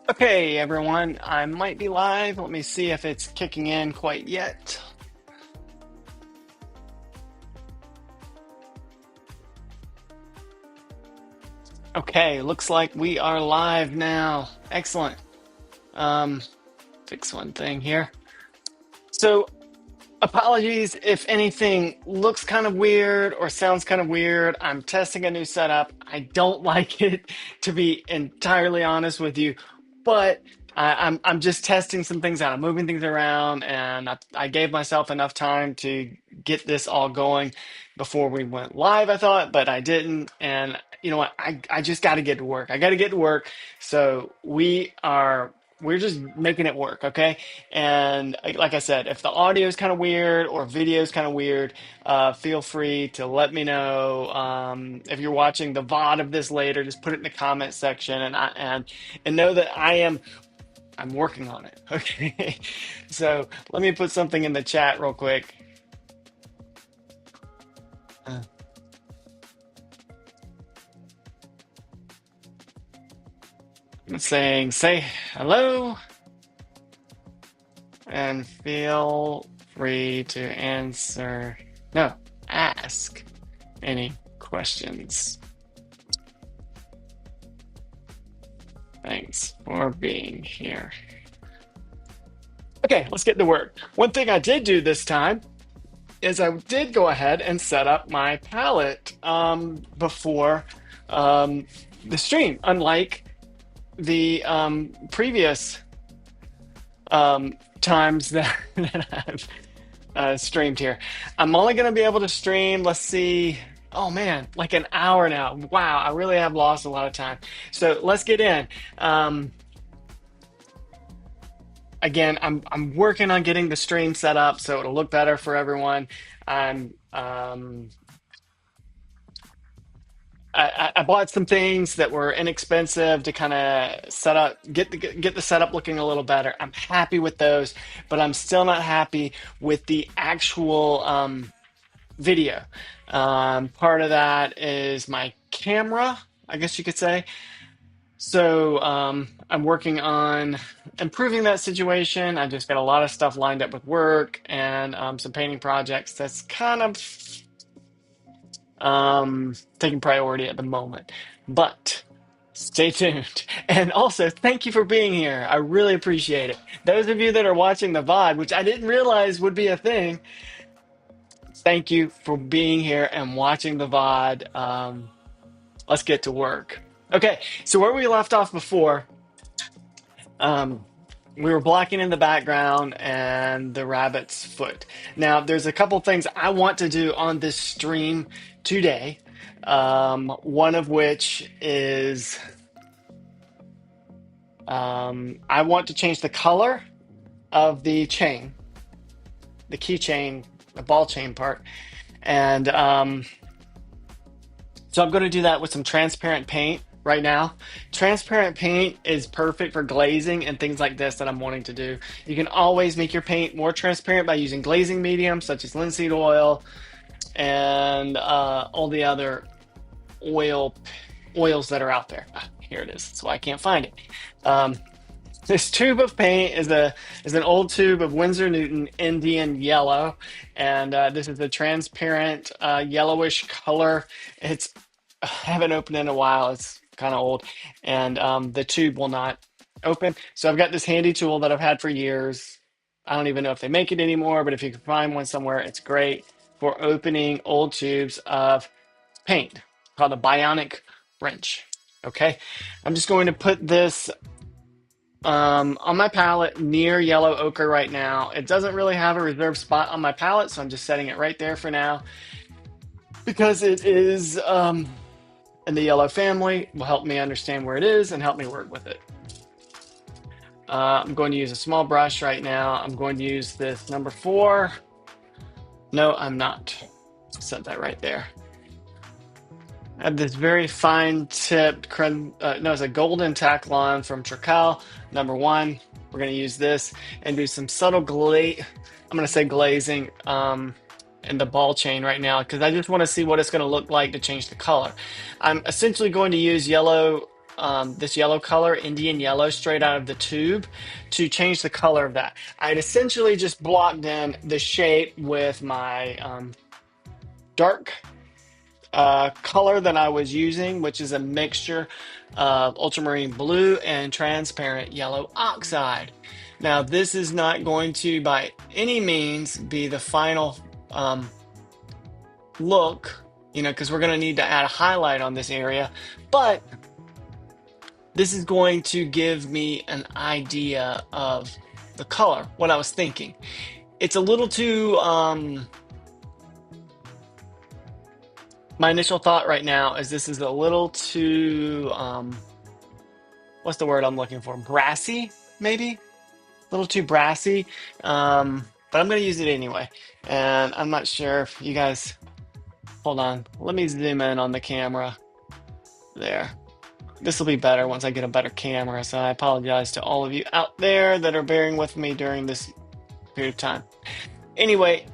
Okay, everyone, I might be live. Let me see if it's kicking in quite yet. Okay, looks like we are live now. Excellent. Um, Fix one thing here. So, apologies if anything looks kind of weird or sounds kind of weird. I'm testing a new setup. I don't like it, to be entirely honest with you, but I'm just testing some things out. I'm moving things around, and I gave myself enough time to get this all going before we went live, I thought, but I didn't. And you know what? I just got to get to work. I got to get to work. So we're just making it work, okay? And like I said, if the audio is kind of weird or video is kind of weird, feel free to let me know. If you're watching the VOD of this later, just put it in the comment section, and know that I'm working on it. Okay, so let me put something in the chat real quick. Uh, I'm saying say hello and feel free to answer. No, ask any questions. Thanks for being here. Okay, let's get to work. One thing I did do this time is I did go ahead and set up my palette before um, the stream, unlike the previous times that, that I've streamed here. I'm only going to be able to stream, let's see, oh man, like an hour now. Wow, I really have lost a lot of time. So let's get in. Um, Again, I'm working on getting the stream set up so it'll look better for everyone. I'm I bought some things that were inexpensive to kind of set up, get the setup looking a little better. I'm happy with those, but I'm still not happy with the actual video. Part of that is my camera, I guess you could say. So I'm working on improving that situation. I just got a lot of stuff lined up with work and some painting projects that's kind of taking priority at the moment. But stay tuned. And also, thank you for being here. I really appreciate it. Those of you that are watching the VOD, which I didn't realize would be a thing, thank you for being here and watching the VOD. Let's get to work. Okay, so where we left off before, um, we were blocking in the background and the rabbit's foot. Now, there's a couple things I want to do on this stream today. One of which is I want to change the color of the chain, the keychain, the ball chain part. And so I'm going to do that with some transparent paint right now. Transparent paint is perfect for glazing and things like this that I'm wanting to do. You can always make your paint more transparent by using glazing mediums such as linseed oil and all the other oils that are out there. Ah, here it is. That's why I can't find it. Um, this tube of paint is an old tube of Winsor Newton Indian yellow, and this is a transparent yellowish color. It's I haven't opened in a while. It's kind of old, and the tube will not open. So I've got this handy tool that I've had for years. I don't even know if they make it anymore, but if you can find one somewhere, it's great for opening old tubes of paint, called a bionic wrench. Okay, I'm just going to put this on my palette near yellow ochre right now. It doesn't really have a reserved spot on my palette, so I'm just setting it right there for now because it is in the yellow family. Will help me understand where it is and help me work with it. I'm going to use a small brush right now. I'm going to use this number 4. No, I'm not. Set that right there. I have this very fine tipped, no, it's a golden Taklon from Trical, number 1. We're going to use this and do some subtle I'm going to say glazing in the ball chain right now because I just want to see what it's going to look like to change the color. I'm essentially going to use yellow this yellow color, Indian yellow, straight out of the tube to change the color of that. I'd essentially just blocked in the shape with my dark color that I was using, which is a mixture of ultramarine blue and transparent yellow oxide. Now, this is not going to by any means be the final look, because we're going to need to add a highlight on this area, but this is going to give me an idea of the color, what I was thinking. It's a little too, my initial thought right now is this is a little too, what's the word I'm looking for? Brassy, maybe? A little too brassy. But I'm going to use it anyway. And I'm not sure if you guys, hold on. Let me zoom in on the camera there. This will be better once I get a better camera. So I apologize to all of you out there that are bearing with me during this period of time. Anyway,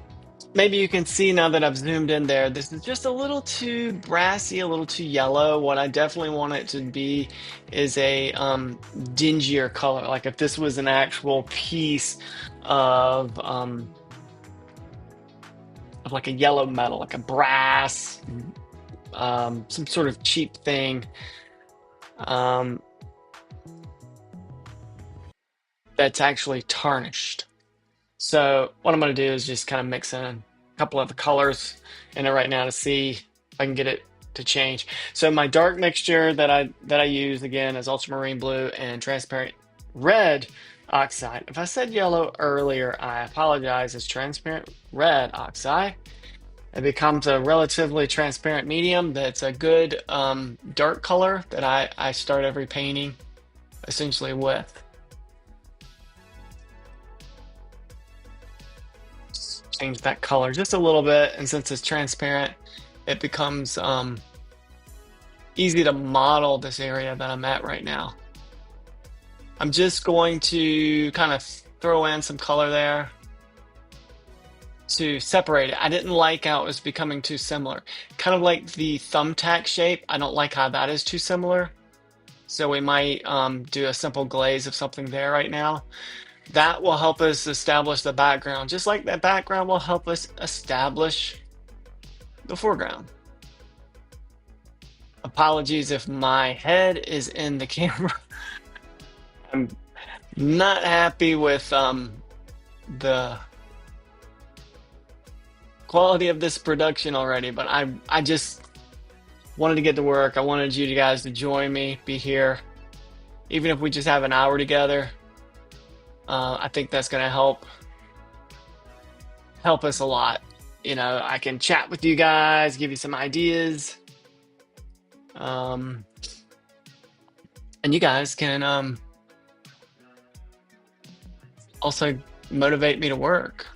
maybe you can see now that I've zoomed in there, this is just a little too brassy, a little too yellow. What I definitely want it to be is a dingier color. Like if this was an actual piece of like a yellow metal, like a brass, some sort of cheap thing that's actually tarnished. So what I'm going to do is just kind of mix in a couple of the colors in it right now to see if I can get it to change. So my dark mixture that I use again is ultramarine blue and transparent red oxide. If I said yellow earlier, I apologize. It's transparent red oxide. It becomes a relatively transparent medium that's a good dark color that I start every painting essentially with. Change that color just a little bit, and since it's transparent, it becomes easy to model this area that I'm at right now. I'm just going to kind of throw in some color there to separate it. I didn't like how it was becoming too similar. Kind of like the thumbtack shape. I don't like how that is too similar. So we might do a simple glaze of something there right now. That will help us establish the background, just like that background will help us establish the foreground. Apologies if my head is in the camera. I'm not happy with the quality of this production already, but I just wanted to get to work. I wanted you guys to join me, be here, even if we just have an hour together. I think that's going to help us a lot. I can chat with you guys, give you some ideas, and you guys can also motivate me to work.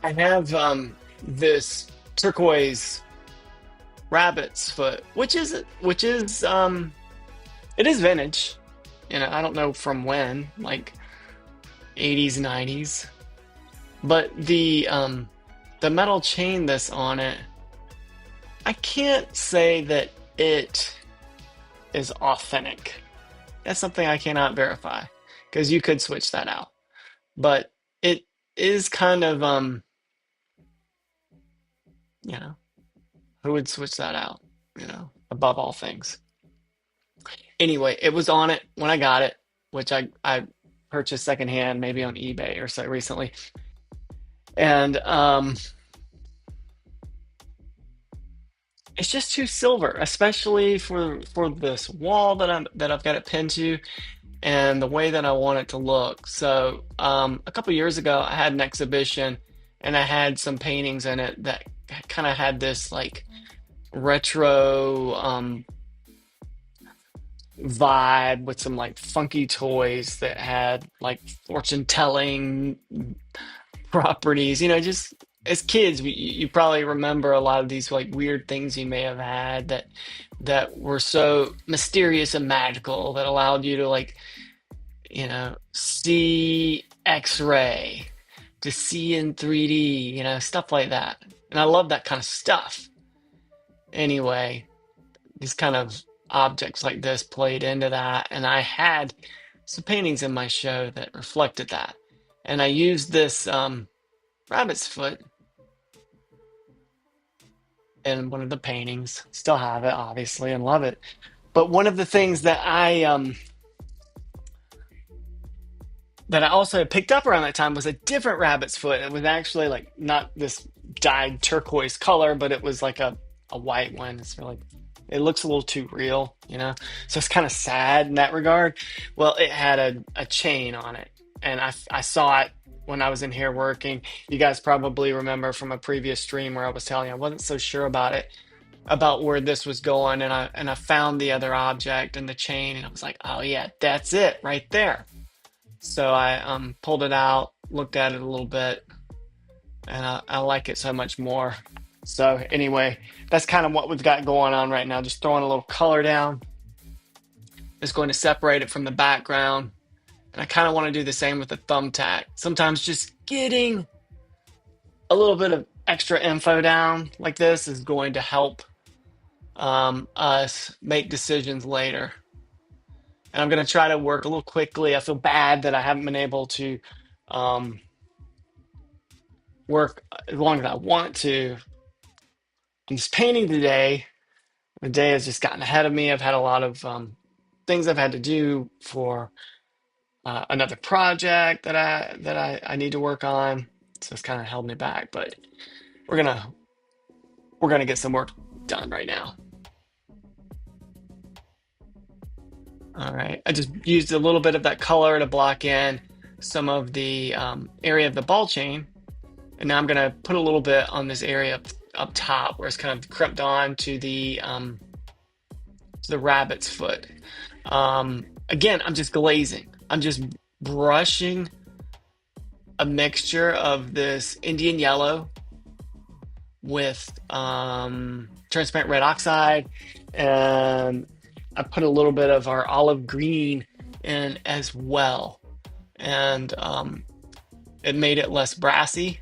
I have this turquoise rabbit's foot, which is it is vintage. I don't know from when, like 80s, 90s. But the metal chain that's on it, I can't say that it is authentic. That's something I cannot verify because you could switch that out. But it is kind of who would switch that out, above all things. Anyway, it was on it when I got it, which I purchased secondhand, maybe on eBay or so recently. And it's just too silver, especially for this wall that I've got it pinned to, and the way that I want it to look. So a couple years ago, I had an exhibition, and I had some paintings in it that kind of had this like retro vibe with some like funky toys that had like fortune telling properties, just as kids, you probably remember a lot of these like weird things you may have had that were so mysterious and magical that allowed you to like, see X-ray, to see in 3D, stuff like that. And I love that kind of stuff. Anyway, these kind of objects like this played into that, and I had some paintings in my show that reflected that. And I used this rabbit's foot in one of the paintings. Still have it, obviously, and love it. But one of the things that I also picked up around that time was a different rabbit's foot. It was actually like not this dyed turquoise color, but it was like a white one. It's really, it looks a little too real, So it's kind of sad in that regard. Well, it had a chain on it, and I saw it when I was in here working. You guys probably remember from a previous stream where I was telling you I wasn't so sure about it, about where this was going, and I found the other object and the chain, and I was like, oh yeah, that's it right there. So I pulled it out, looked at it a little bit, and I like it so much more. So anyway, that's kind of what we've got going on right now. Just throwing a little color down. It's going to separate it from the background. And I kind of want to do the same with the thumbtack. Sometimes just getting a little bit of extra info down like this is going to help us make decisions later. And I'm going to try to work a little quickly. I feel bad that I haven't been able to work as long as I want to. I'm just painting today. The day has just gotten ahead of me. I've had a lot of things I've had to do for another project that I need to work on. So it's kind of held me back, but we're gonna get some work done right now. All right, I just used a little bit of that color to block in some of the area of the ball chain, and now I'm gonna put a little bit on this area up top where it's kind of crimped on to the rabbit's foot. Again, I'm just glazing. I'm just brushing a mixture of this Indian yellow with transparent red oxide, and I put a little bit of our olive green in as well, and it made it less brassy,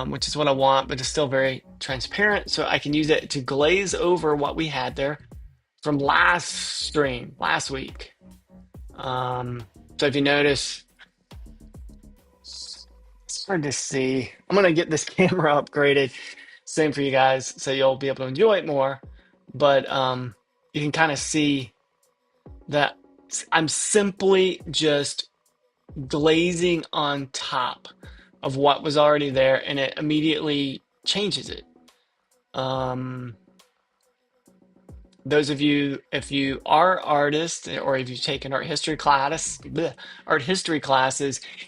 which is what I want, but it's still very transparent, so I can use it to glaze over what we had there from last stream, last week. So if you notice, it's hard to see. I'm gonna get this camera upgraded, same for you guys, so you'll be able to enjoy it more. But you can kind of see that I'm simply just glazing on top of what was already there, and it immediately changes it. Those of you, if you are artists or if you've taken art history classes,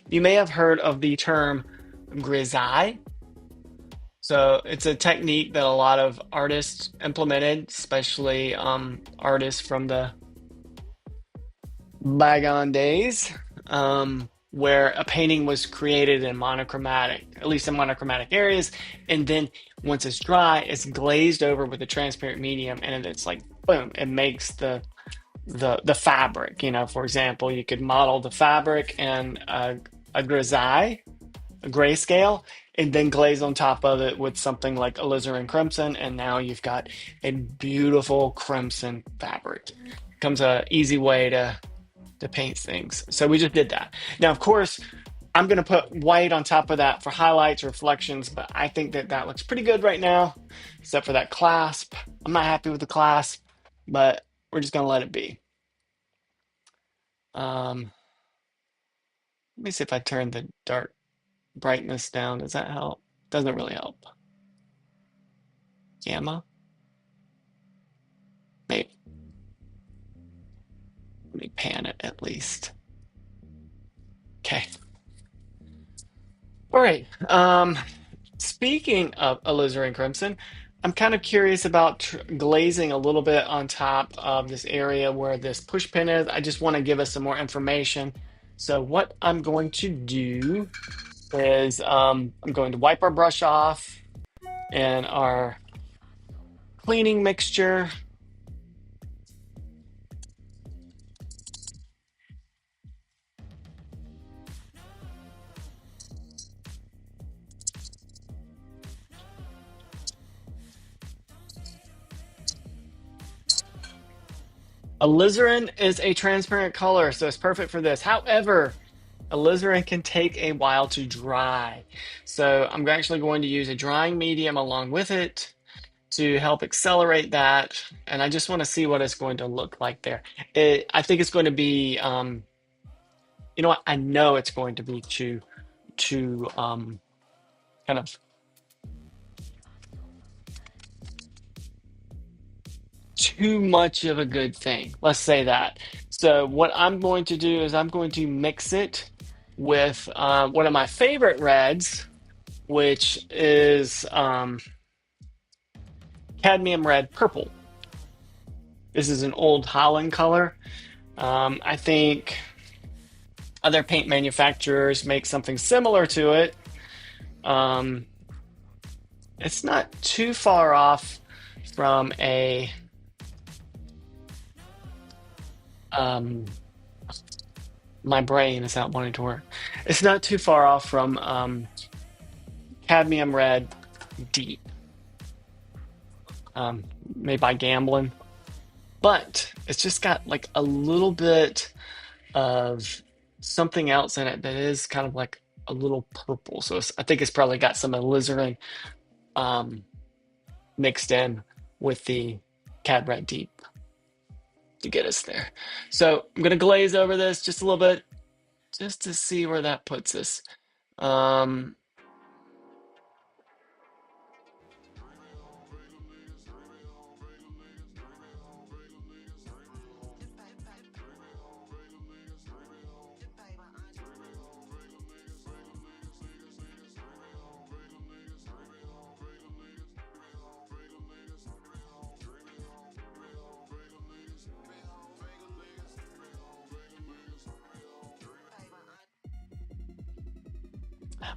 you may have heard of the term grisaille. So it's a technique that a lot of artists implemented, especially artists from the bygone days, where a painting was created in monochromatic, at least in monochromatic areas, and then once it's dry, it's glazed over with a transparent medium, and it's like boom, it makes the fabric. For example, you could model the fabric in a grisaille, a grayscale, and then glaze on top of it with something like alizarin crimson, and now you've got a beautiful crimson fabric. Comes a easy way to paint things. So we just did that. Now, of course, I'm going to put white on top of that for highlights, reflections, but I think that looks pretty good right now, except for that clasp. I'm not happy with the clasp, but we're just going to let it be. Let me see if I turn the dark brightness down. Does that help? Doesn't really help. Gamma? Maybe. Let me pan it at least. Okay. All right. Speaking of alizarin crimson, I'm kind of curious about glazing a little bit on top of this area where this push pin is. I just want to give us some more information. So what I'm going to do is I'm going to wipe our brush off and our cleaning mixture. Alizarin is a transparent color, so it's perfect for this. However, alizarin can take a while to dry. So I'm actually going to use a drying medium along with it to help accelerate that. And I just want to see what it's going to look like there. I think it's going to be, you know what? I know it's going to be too kind of too much of a good thing. Let's say that. So what I'm going to do is I'm going to mix it with one of my favorite reds, which is cadmium red purple. This is an old Holland color. I think other paint manufacturers make something similar to it. Um, it's not too far off from a um, my brain is not wanting to work. It's not too far off from cadmium red deep, made by Gamblin, but it's just got like a little bit of something else in it that is kind of like a little purple. So I think it's probably got some alizarin um, mixed in with the cad red deep to get us there. So I'm gonna glaze over this just a little bit, just to see where that puts us. Um,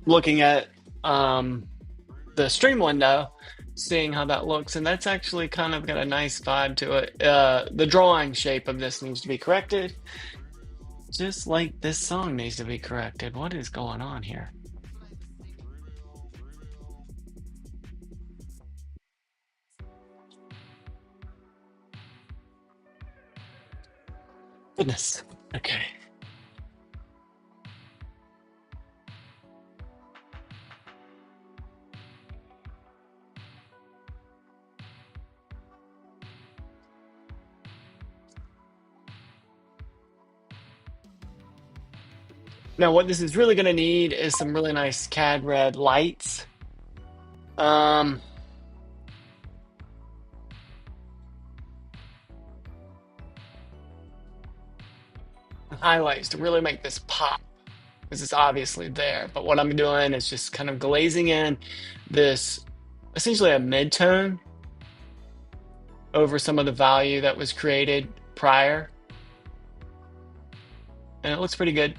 looking at the stream window, seeing how that looks, and that's actually kind of got a nice vibe to it. The drawing shape of this needs to be corrected, just like this song needs to be corrected. What is going on here? Goodness. Okay. Now, what this is really going to need is some really nice cad red lights. Um, Highlights to really make this pop, because it's obviously there. But what I'm doing is just kind of glazing in this, essentially a mid-tone over some of the value that was created prior. And it looks pretty good.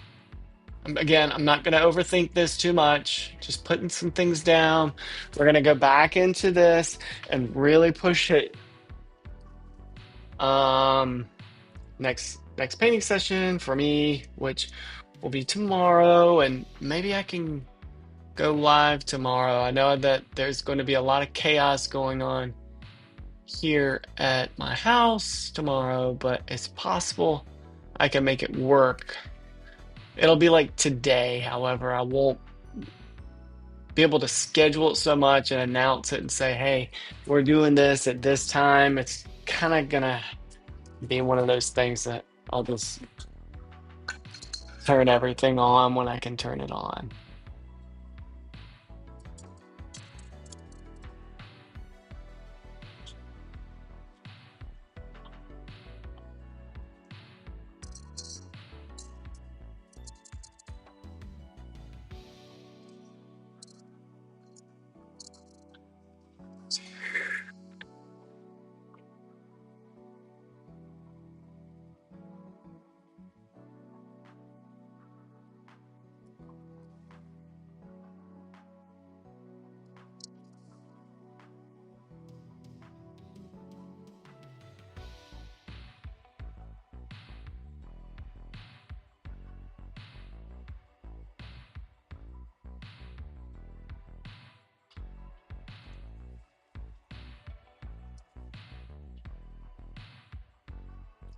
Again, I'm not going to overthink this too much. Just putting some things down. We're going to go back into this and really push it. Next painting session for me, which will be tomorrow, and maybe I can go live tomorrow. I know that there's going to be a lot of chaos going on here at my house tomorrow, but it's possible I can make it work. It'll be like today, however, I won't be able to schedule it so much and announce it and say, hey, we're doing this at this time. It's kind of gonna be one of those things that I'll just turn everything on when I can turn it on.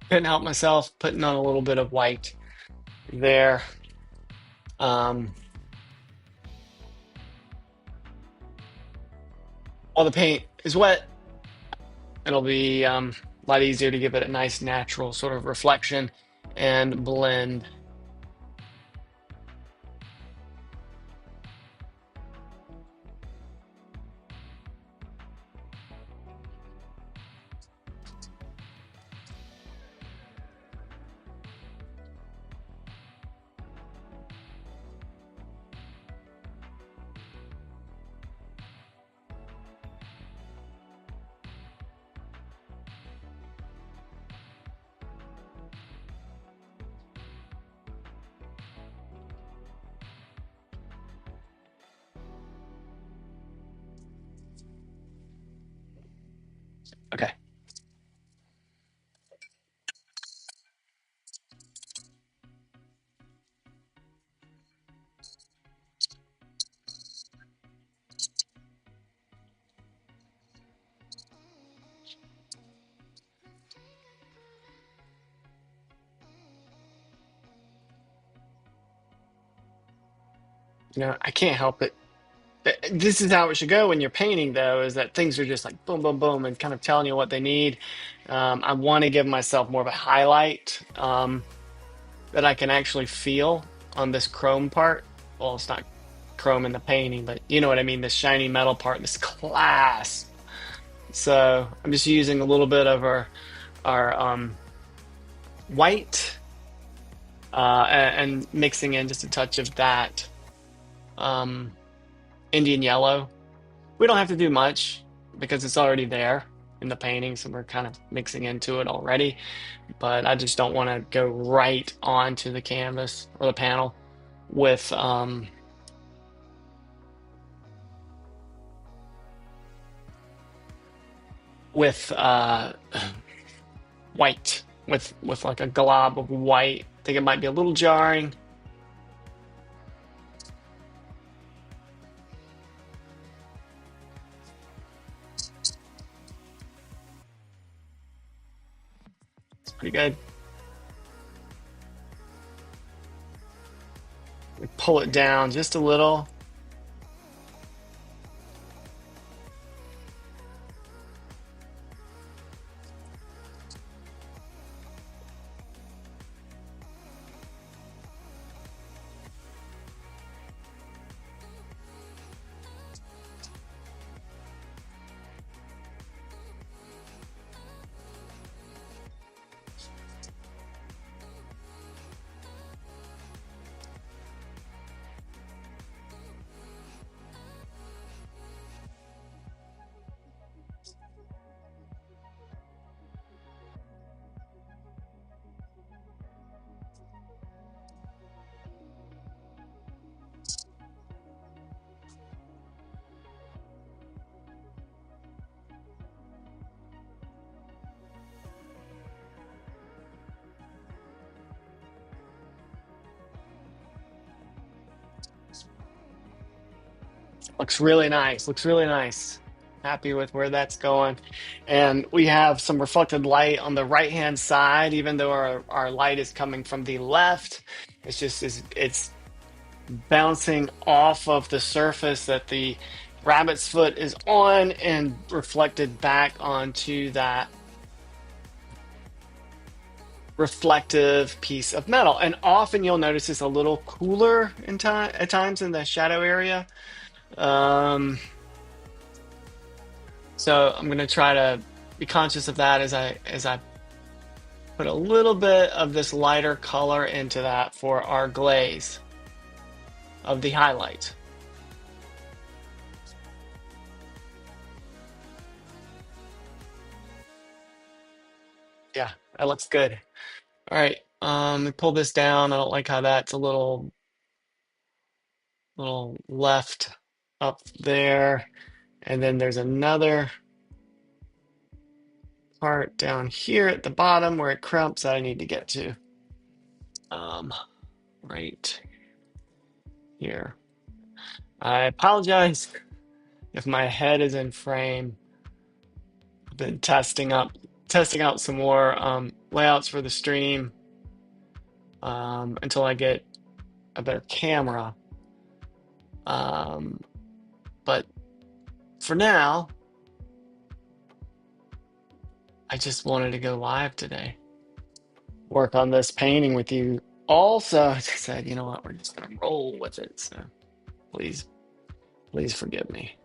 Couldn't help myself putting on a little bit of white there. Um, while the paint is wet, it'll be a lot easier to give it a nice natural sort of reflection and blend. Okay. I can't help it. This is how it should go when you're painting, though, is that things are just like boom, boom, boom, and kind of telling you what they need. I want to give myself more of a highlight that I can actually feel on this chrome part. Well, it's not chrome in the painting, but you know what I mean, this shiny metal part, this clasp. So I'm just using a little bit of our white and mixing in just a touch of that um, Indian yellow. We don't have to do much because it's already there in the painting, so we're kind of mixing into it already. But I just don't want to go right onto the canvas or the panel with with white, with like a glob of white. I think it might be a little jarring. It's pretty good. We pull it down just a little. Looks really nice. Looks really nice. Happy with where that's going. And we have some reflected light on the right hand side, even though our light is coming from the left. It's bouncing off of the surface that the rabbit's foot is on and reflected back onto that reflective piece of metal. And often you'll notice it's a little cooler in time at times in the shadow area. Um, so I'm going to try to be conscious of that as I put a little bit of this lighter color into that for our glaze of the highlight. Yeah, that looks good. All right, we pull this down. I don't like how that's a little left up there. And then there's another part down here at the bottom where it crumps that I need to get to. Um, right here. I apologize if my head is in frame. I've been testing out some more layouts for the stream until I get a better camera. But for now, I just wanted to go live today, work on this painting with you. Also, I said, you know what, we're just gonna roll with it. So please, please forgive me.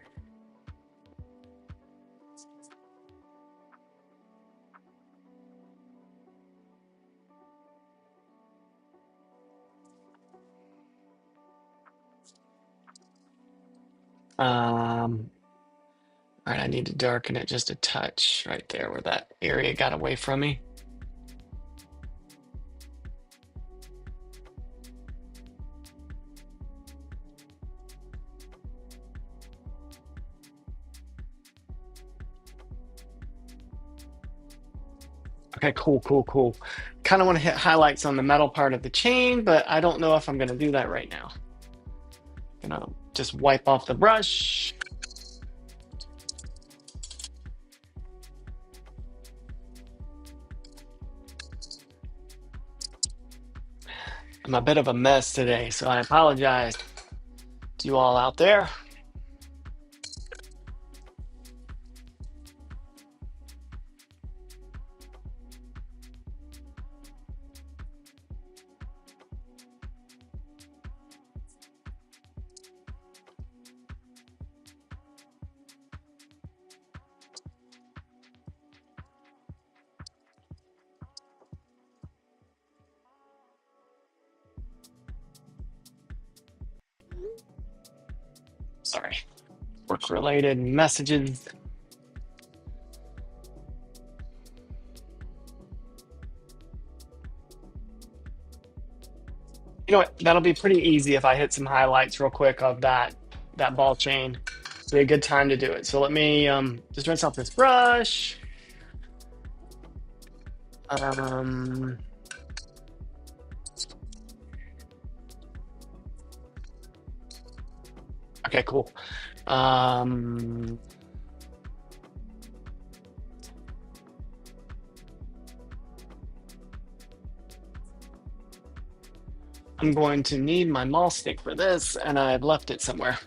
All right, I need to darken it just a touch right there where that area got away from me. Okay, cool, cool, cool. Kind of want to hit highlights on the metal part of the chain, but I don't know if I'm going to do that right now. Gonna just wipe off the brush. I'm a bit of a mess today, so I apologize to you all out there. Sorry. Work-related messages. You know what? That'll be pretty easy if I hit some highlights real quick of that ball chain. Be a good time to do it. So let me just rinse off this brush. Um, okay, cool. I'm going to need my maul stick for this, and I've left it somewhere.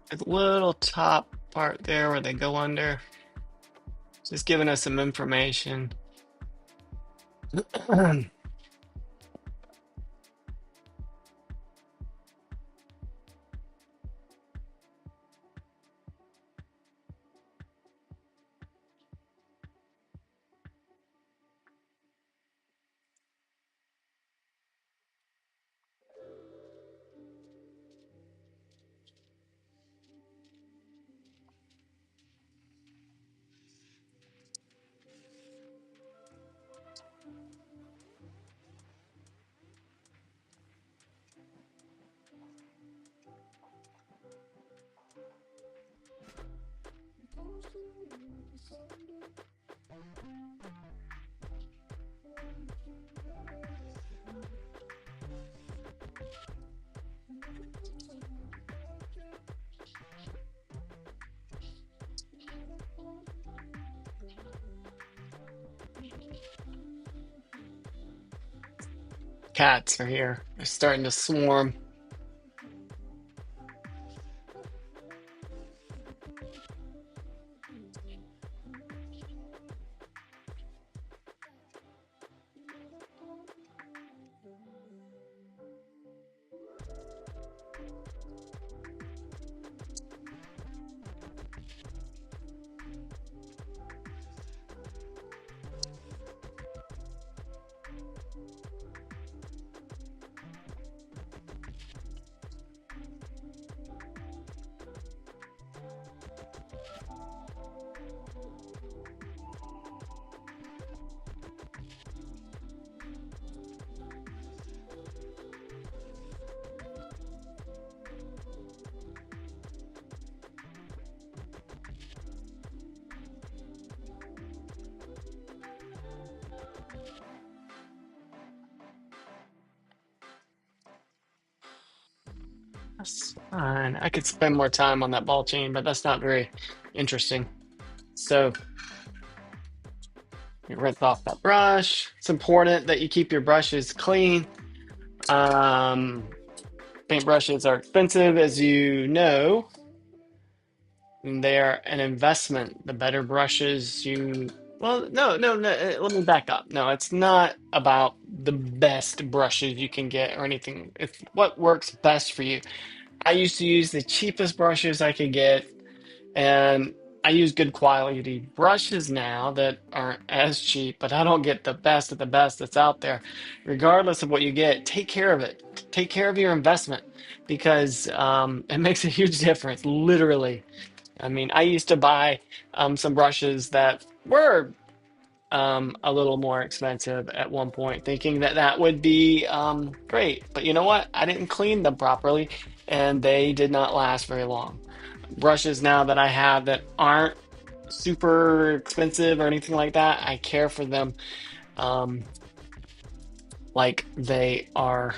The little top part there where they go under, just giving us some information. Cats are here. They're starting to swarm. That's fine. I could spend more time on that ball chain, but that's not very interesting. So you rinse off that brush. It's important that you keep your brushes clean. Um, Paint brushes are expensive, as you know, and they are an investment. The better brushes you, well, no, let me back up. No, it's not about the best brushes you can get or anything. It's what works best for you. I used to use the cheapest brushes I could get, and I use good quality brushes now that aren't as cheap, but I don't get the best of the best that's out there. Regardless of what you get, take care of it. Take care of your investment because it makes a huge difference, literally. I mean, I used to buy some brushes that were a little more expensive at one point, thinking that that would be great. But you know what? I didn't clean them properly, and they did not last very long. Brushes now that I have that aren't super expensive or anything like that, I care for them um, like they are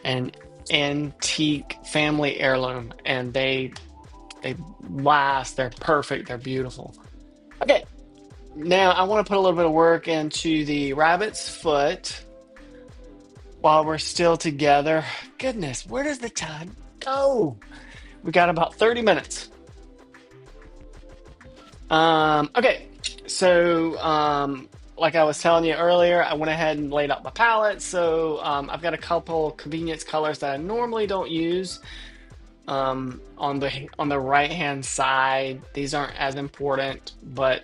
an antique family heirloom, and they last. They're perfect. They're beautiful. Okay, now I want to put a little bit of work into the rabbit's foot while we're still together. Goodness, where does the time go? We got about 30 minutes. Okay, so like I was telling you earlier, I went ahead and laid out my palette. So I've got a couple convenience colors that I normally don't use on the right hand side. These aren't as important, but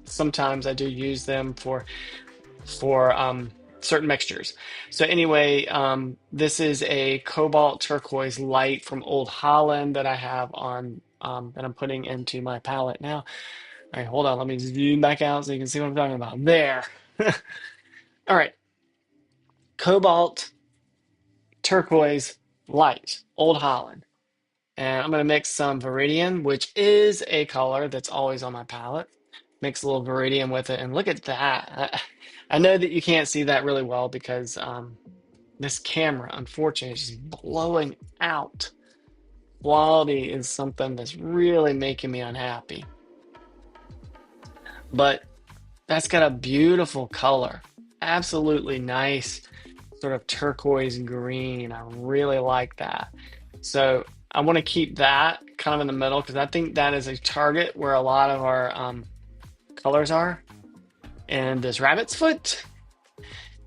sometimes I do use them for certain mixtures. So anyway, this is a cobalt turquoise light from Old Holland that I have on that I'm putting into my palette now. All right, hold on. Let me zoom back out so you can see what I'm talking about. There. All right. Cobalt, turquoise, light, Old Holland. And I'm going to mix some Viridian, which is a color that's always on my palette. Mix a little Viridian with it. And look at that. I know that you can't see that really well because this camera, unfortunately, is just blowing out. Quality is something that's really making me unhappy. But that's got a beautiful color. Absolutely nice, sort of turquoise green. I really like that. So I want to keep that kind of in the middle because I think that is a target where a lot of our colors are in this rabbit's foot.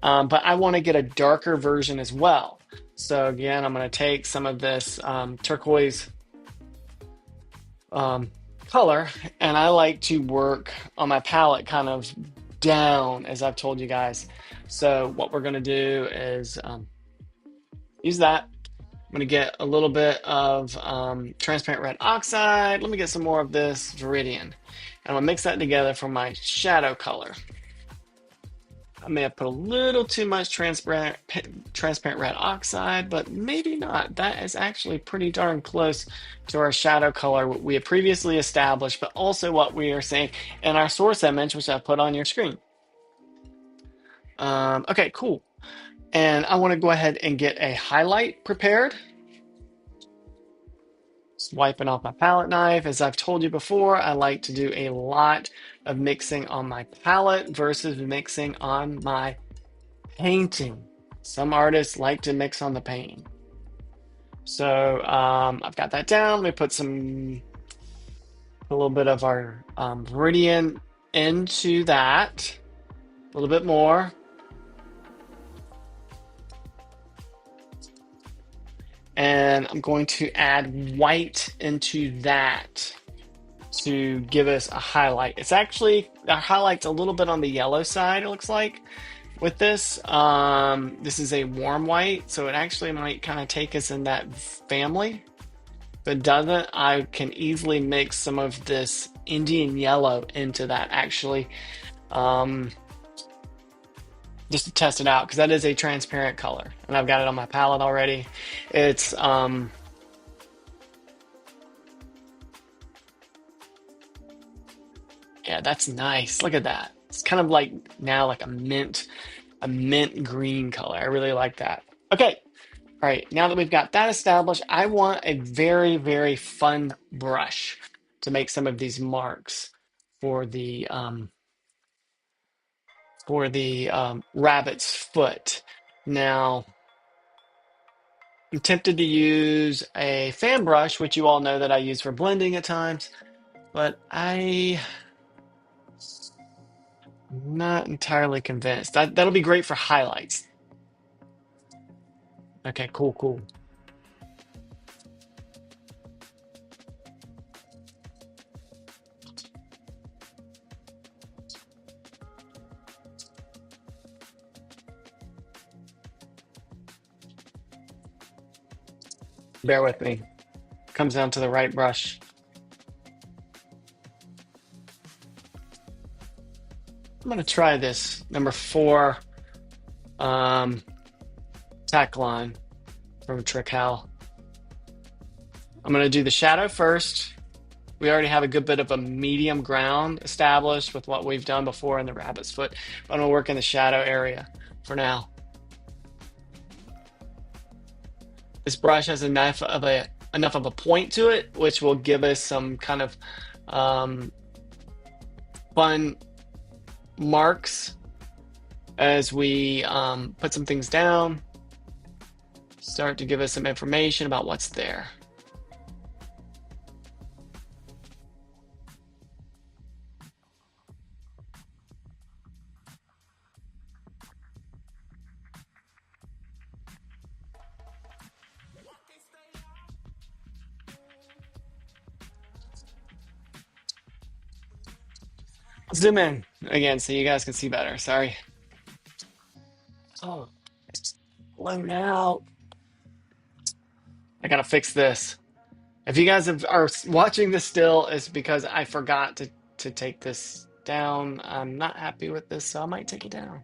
But I want to get a darker version as well. So again, I'm going to take some of this turquoise um, color, and I like to work on my palette kind of down, as I've told you guys. So what we're going to do is use that. I'm going to get a little bit of transparent red oxide. Let me get some more of this Viridian. And I'm going to mix that together for my shadow color. I may have put a little too much transparent red oxide, but maybe not. That is actually pretty darn close to our shadow color we had previously established, but also what we are seeing in our source image, which I put on your screen. Okay, cool. And I want to go ahead and get a highlight prepared. Just wiping off my palette knife. As I've told you before, I like to do a lot of mixing on my palette versus mixing on my painting. Some artists like to mix on the paint. So I've got that down. Let me put a little bit of our Viridian into that. A little bit more. And I'm going to add white into that to give us a highlight. It's actually, our highlight's a little bit on the yellow side, it looks like, with this. This is a warm white, so it actually might kind of take us in that family. If it doesn't, I can easily mix some of this Indian yellow into that, actually, just to test it out, because that is a transparent color, and I've got it on my palette already. It's yeah, that's nice. Look at that. It's kind of like now like a mint green color. I really like that. Okay. All right. Now that we've got that established, I want a very, very fun brush to make some of these marks for the rabbit's foot. Now, I'm tempted to use a fan brush, which you all know that I use for blending at times, but I'm not entirely convinced. That'll be great for highlights. Okay, cool, cool. Bear with me. Comes down to the right brush. I'm gonna try this number 4 tack line from Trickhell. I'm gonna do the shadow first. We already have a good bit of a medium ground established with what we've done before in the rabbit's foot. I'm gonna work in the shadow area for now. This brush has enough of a point to it, which will give us some kind of fun marks as we put some things down, start to give us some information about what's there. Zoom in again so you guys can see better. Sorry. Oh, it's blown out. I gotta fix this. If you guys are watching this still, it's because I forgot to take this down. I'm not happy with this, so I might take it down.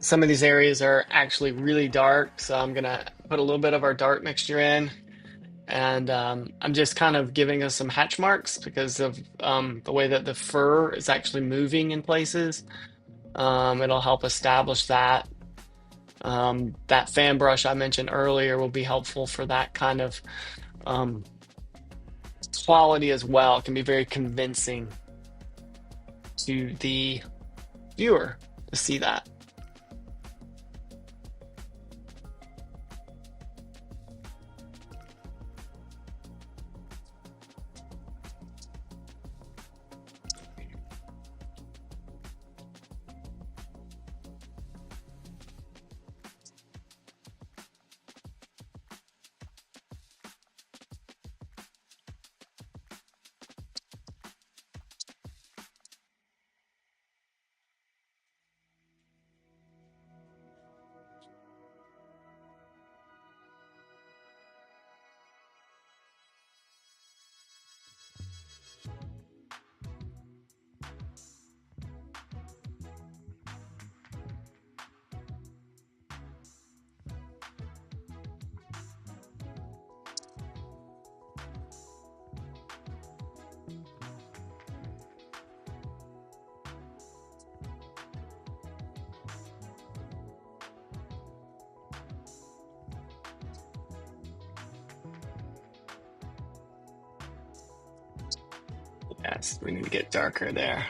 Some of these areas are actually really dark, so I'm gonna put a little bit of our dark mixture in. And I'm just kind of giving us some hatch marks because of the way that the fur is actually moving in places. It'll help establish that. That fan brush I mentioned earlier will be helpful for that kind of um, quality as well. It can be very convincing to the viewer to see that. Yes, we need to get darker there.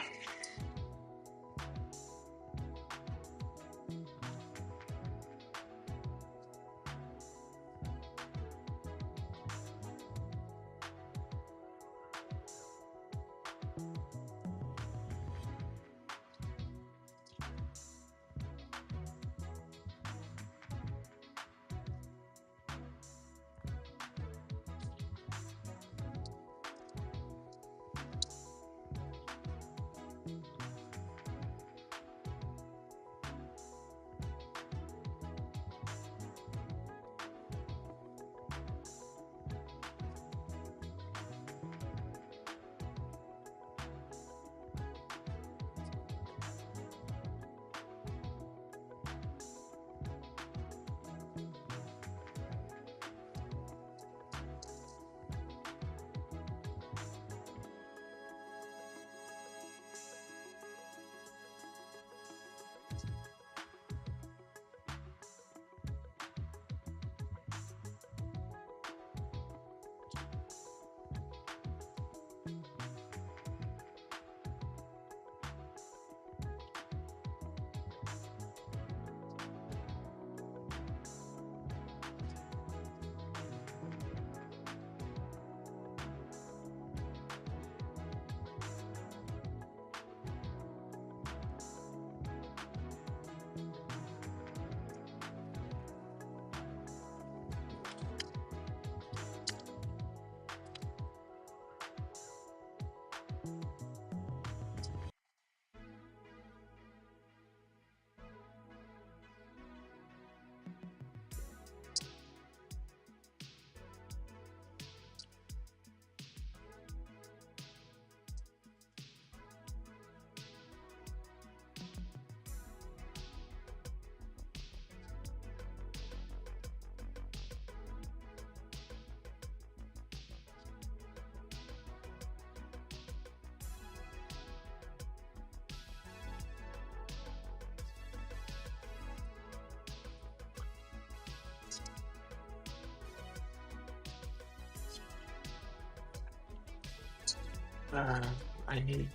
Uh, I need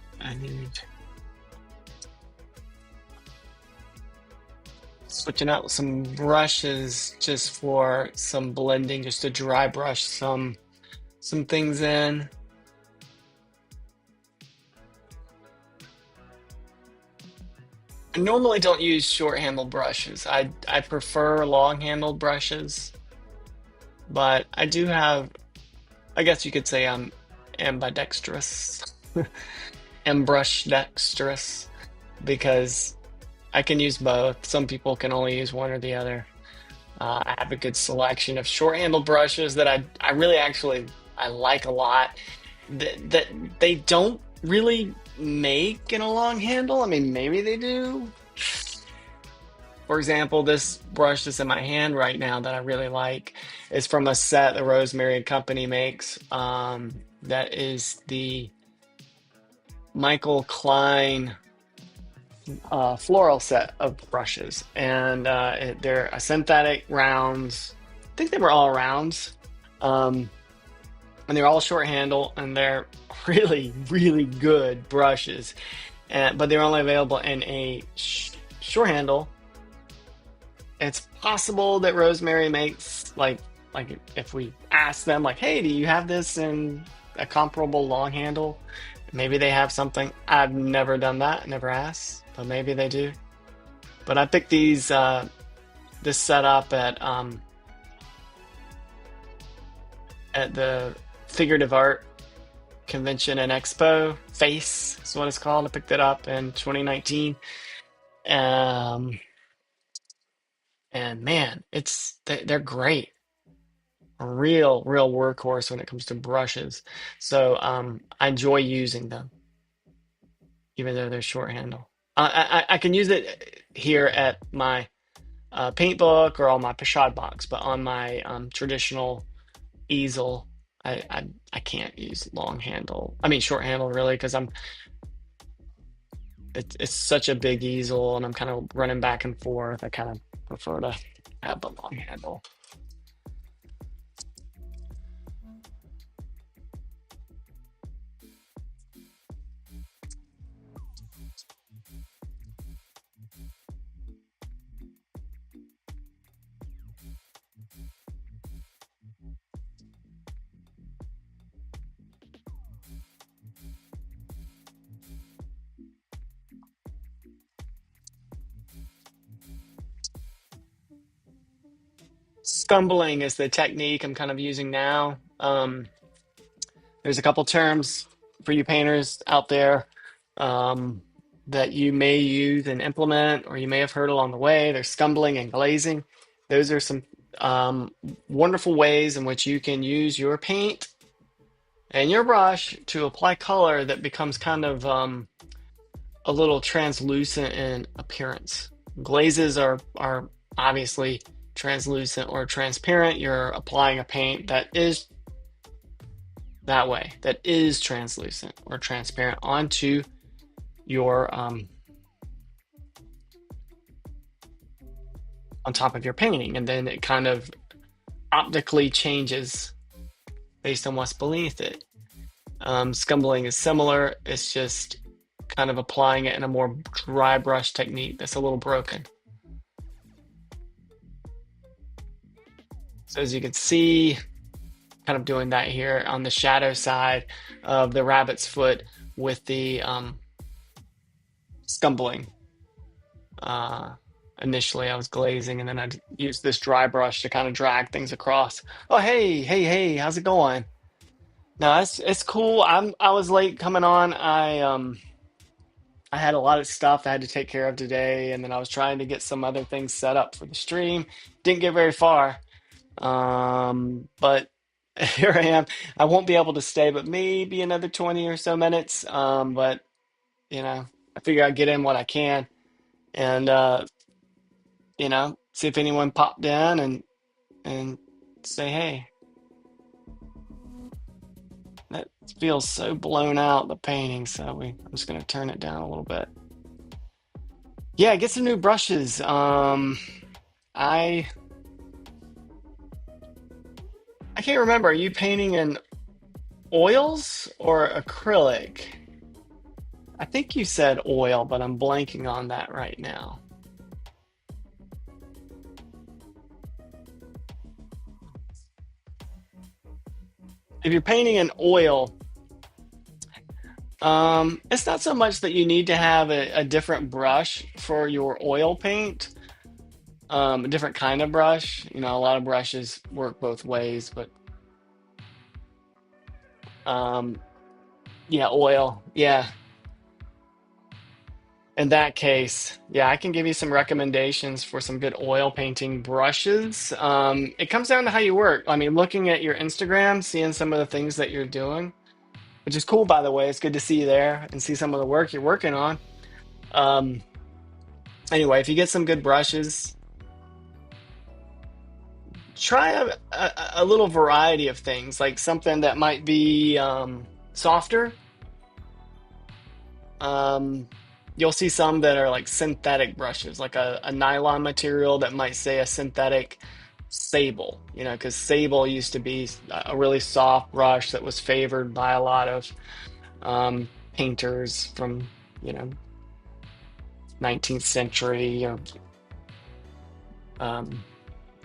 switching out some brushes just for some blending, just to dry brush some things in. I normally don't use short handled brushes. I prefer long handled brushes, but I do have, I guess you could say I'm ambidextrous, ambrush dexterous, because I can use both. Some people can only use one or the other. I have a good selection of short handled brushes that I really actually I like a lot. That they don't really make in a long handle. I mean, maybe they do. For example, this brush that's in my hand right now that I really like is from a set the Rosemary and Company makes. That is the Michael Klein floral set of brushes, and they're a synthetic rounds. I think they were all rounds, um, and they're all short handle, and they're really, really good brushes. And but they're only available in a short handle. It's possible that Rosemary makes like if we ask them like, hey, do you have this in a comparable long handle? Maybe they have something. I've never done that, never asked, but maybe they do. But I picked this setup at the Figurative Art Convention and Expo. Face is what it's called. I picked it up in 2019. Um, and man, they're great. A real workhorse when it comes to brushes. So I enjoy using them, even though they're short handle. I can use it here at my paint book or on my Pashad box, but on my traditional easel, I can't use long handle. I mean short handle really, because it's such a big easel and I'm kind of running back and forth. I kind of prefer to have the long handle. Scumbling is the technique I'm kind of using now. There's a couple terms for you painters out there um, that you may use and implement, or you may have heard along the way. There's scumbling and glazing. Those are some um, wonderful ways in which you can use your paint and your brush to apply color that becomes kind of a little translucent in appearance. Glazes are obviously translucent or transparent. You're applying a paint that is that way, that is translucent or transparent onto your on top of your painting, and then it kind of optically changes based on what's beneath it. Scumbling is similar. It's just kind of applying it in a more dry brush technique that's a little broken. So as you can see, kind of doing that here on the shadow side of the rabbit's foot with the scumbling. Uh, Initially, I was glazing, and then I used this dry brush to kind of drag things across. Oh, hey, how's it going? No, it's cool. I was late coming on. I had a lot of stuff I had to take care of today, and then I was trying to get some other things set up for the stream. Didn't get very far. But here I am. I won't be able to stay, but maybe another 20 or so minutes. But I figure I'd get in what I can and see if anyone popped in and say, hey, that feels so blown out, the painting. So I'm just gonna turn it down a little bit. Yeah, get some new brushes. I I can't remember. Are you painting in oils or acrylic? I think you said oil, but I'm blanking on that right now. If you're painting in oil, it's not so much that you need to have a different brush for your oil paint, a different kind of brush. A lot of brushes work both ways, but um, yeah, oil. Yeah. In that case, yeah, I can give you some recommendations for some good oil painting brushes. It comes down to how you work. I mean, looking at your Instagram, seeing some of the things that you're doing, which is cool, by the way. It's good to see you there and see some of the work you're working on. Um, anyway, if you get some good brushes, try a little variety of things, like something that might be softer. Um, you'll see some that are like synthetic brushes, like a nylon material that might say a synthetic sable, because sable used to be a really soft brush that was favored by a lot of painters from, you know, 19th century, or um,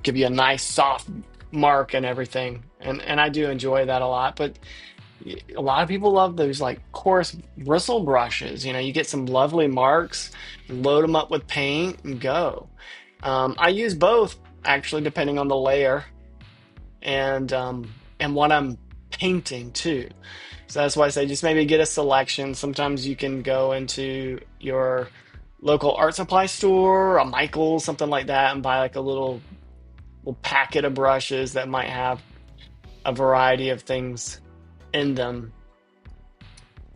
give you a nice soft mark and everything. And I do enjoy that a lot, but a lot of people love those like coarse bristle brushes. You get some lovely marks, load them up with paint and go. I use both actually, depending on the layer and what I'm painting too. So that's why I say just maybe get a selection. Sometimes you can go into your local art supply store, a Michael's, something like that, and buy like a little packet of brushes that might have a variety of things in them.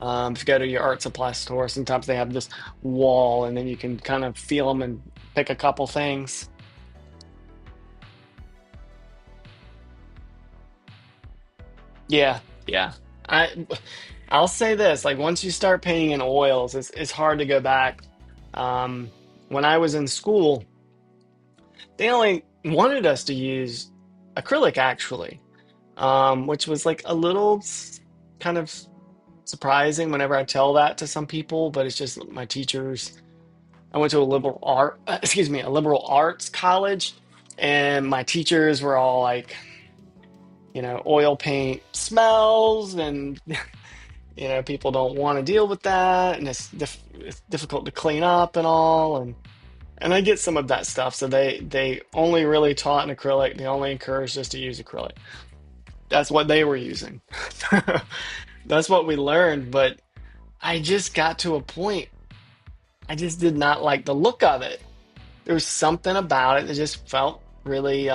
If you go to your art supply store, sometimes they have this wall, and then you can kind of feel them and pick a couple things. Yeah, yeah. I I'll say this, like once you start painting in oils, it's hard to go back. Um, when I was in school, they only wanted us to use acrylic actually, which was like a little kind of surprising whenever I tell that to some people, but it's just my teachers. I went to a liberal art, excuse me, a liberal arts college, and my teachers were all like, oil paint smells, and people don't want to deal with that, and it's difficult to clean up and all, and And I get some of that stuff. So they only really taught in acrylic. They only encouraged us to use acrylic. That's what they were using. That's what we learned. But I just got to a point. I just did not like the look of it. There was something about it that just felt really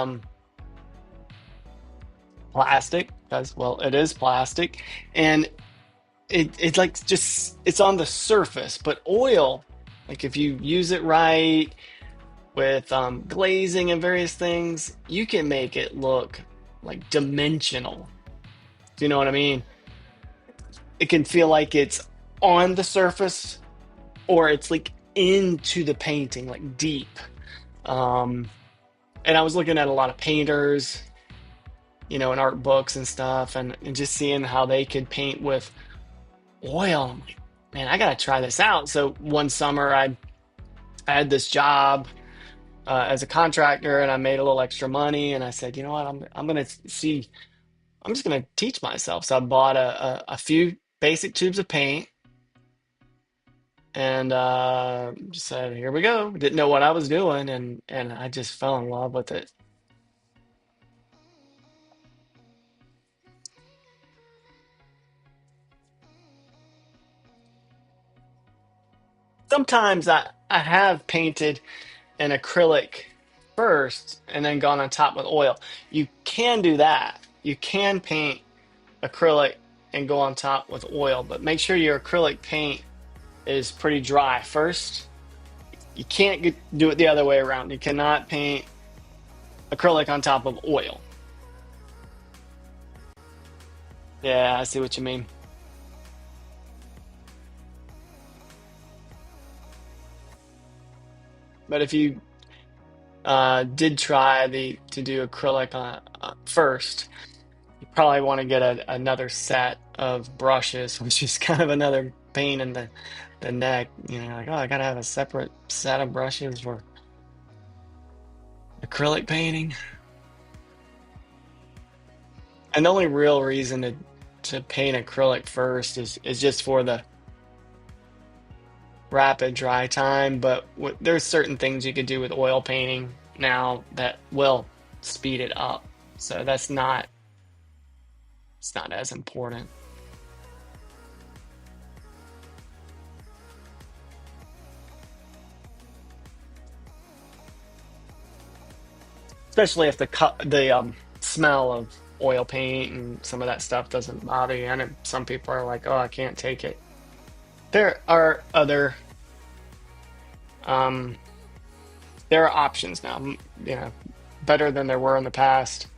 plastic, because well, it is plastic, and it like just it's on the surface. But oil, like if you use it right with glazing and various things, you can make it look like dimensional. Do you know what I mean? It can feel like it's on the surface or it's like into the painting, like deep. Um, and I was looking at a lot of painters, in art books and stuff, and just seeing how they could paint with oil. I'm like, man, I gotta try this out. So one summer, I had this job as a contractor, and I made a little extra money, and I said, you know what, I'm gonna see. I'm just gonna teach myself. So I bought a few basic tubes of paint, and just said, here we go. Didn't know what I was doing, and I just fell in love with it. Sometimes I have painted an acrylic first and then gone on top with oil. You can do that. You can paint acrylic and go on top with oil, but make sure your acrylic paint is pretty dry first. You can't do it the other way around. You cannot paint acrylic on top of oil. Yeah, I see what you mean. But if you did try the to do acrylic on first, you probably want to get another set of brushes, which is kind of another pain in the neck. Like, oh, I gotta have a separate set of brushes for acrylic painting. And the only real reason to paint acrylic first is just for the rapid dry time. But there's certain things you could do with oil painting now that will speed it up. So that's not it's not as important. Especially if the smell of oil paint and some of that stuff doesn't bother you. I know some people are like, "Oh, I can't take it." There are other um, there are options now, you know, better than there were in the past.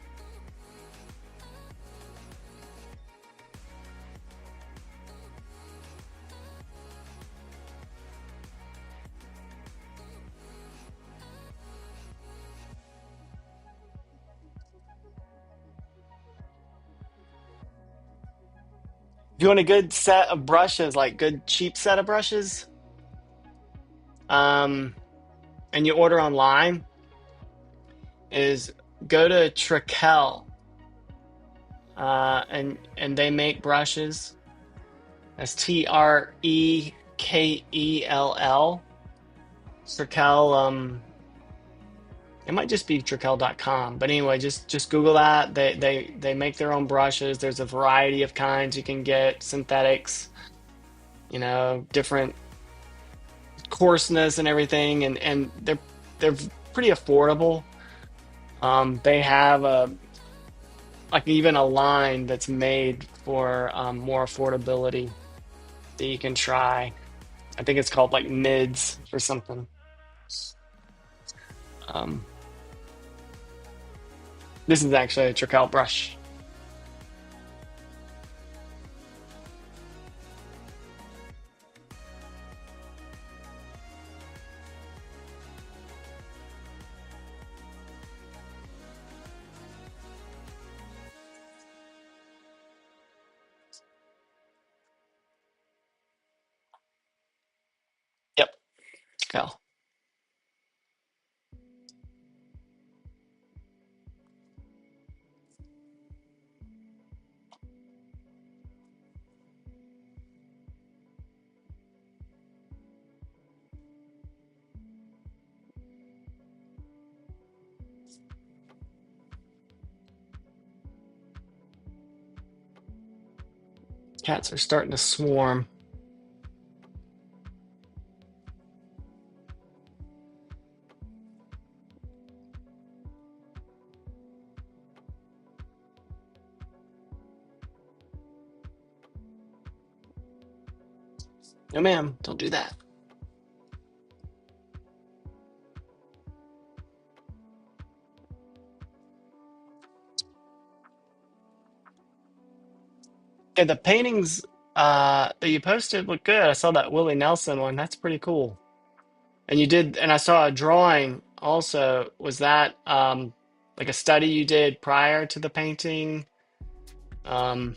If you want a good set of brushes, like good cheap set of brushes, um, and you order online, is go to Trekell, and they make brushes. That's Trekell. Trekell. It might just be Trekell.com, but anyway, just Google that. They make their own brushes. There's a variety of kinds you can get, synthetics, different coarseness and everything, and they're pretty affordable. They have like even a line that's made for more affordability that you can try. I think it's called like mids or something. Um, this is actually a Trekell brush. Yep, Trekell. Cats are starting to swarm. No, ma'am, don't do that. Okay, the paintings that you posted look good. I saw that Willie Nelson one. That's pretty cool. And you did, and I saw a drawing also. Was that like a study you did prior to the painting? Um,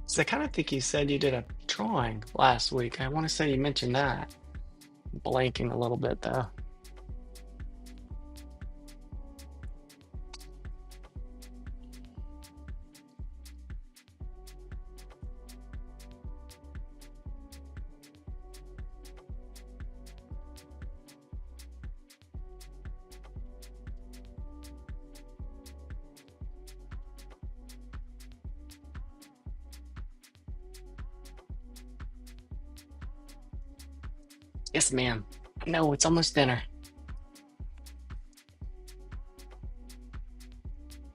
so I kind of think you said you did a drawing last week. I want to say you mentioned that. Blanking a little bit though. Yes, ma'am. No, it's almost dinner.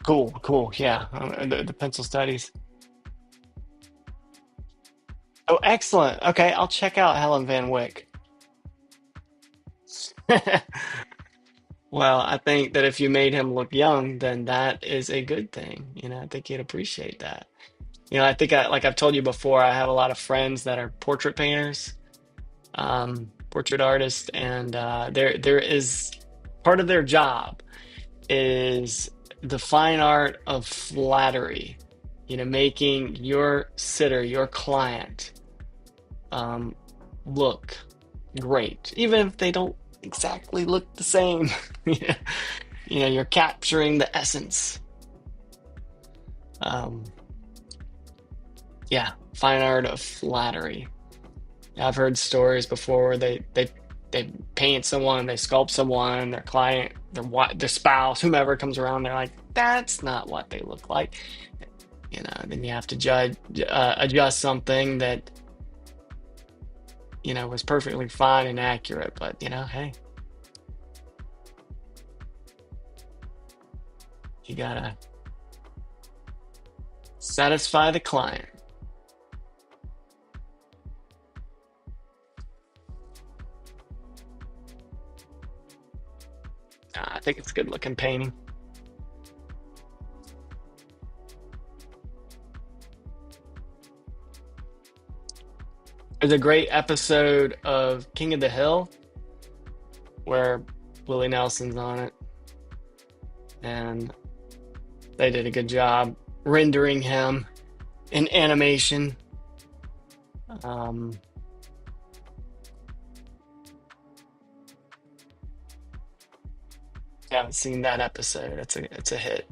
Cool, cool. Yeah, the pencil studies. Oh, excellent. Okay, I'll check out Helen Van Wyck. Well, I think that if you made him look young, then that is a good thing. I think he'd appreciate that. I think like I've told you before, I have a lot of friends that are portrait painters, portrait artists, and there is part of their job is the fine art of flattery. Making your sitter, your client, um, look great, even if they don't exactly look the same. Yeah. You're capturing the essence. Um, yeah, fine art of flattery. I've heard stories before where they paint someone, they sculpt someone, their client, their spouse, whomever comes around, they're like, that's not what they look like. Then you have to adjust something that was perfectly fine and accurate. But hey, you gotta satisfy the client. I think it's a good looking painting. There's a great episode of King of the Hill where Willie Nelson's on it, and they did a good job rendering him in animation. Um, I haven't seen that episode. It's a hit.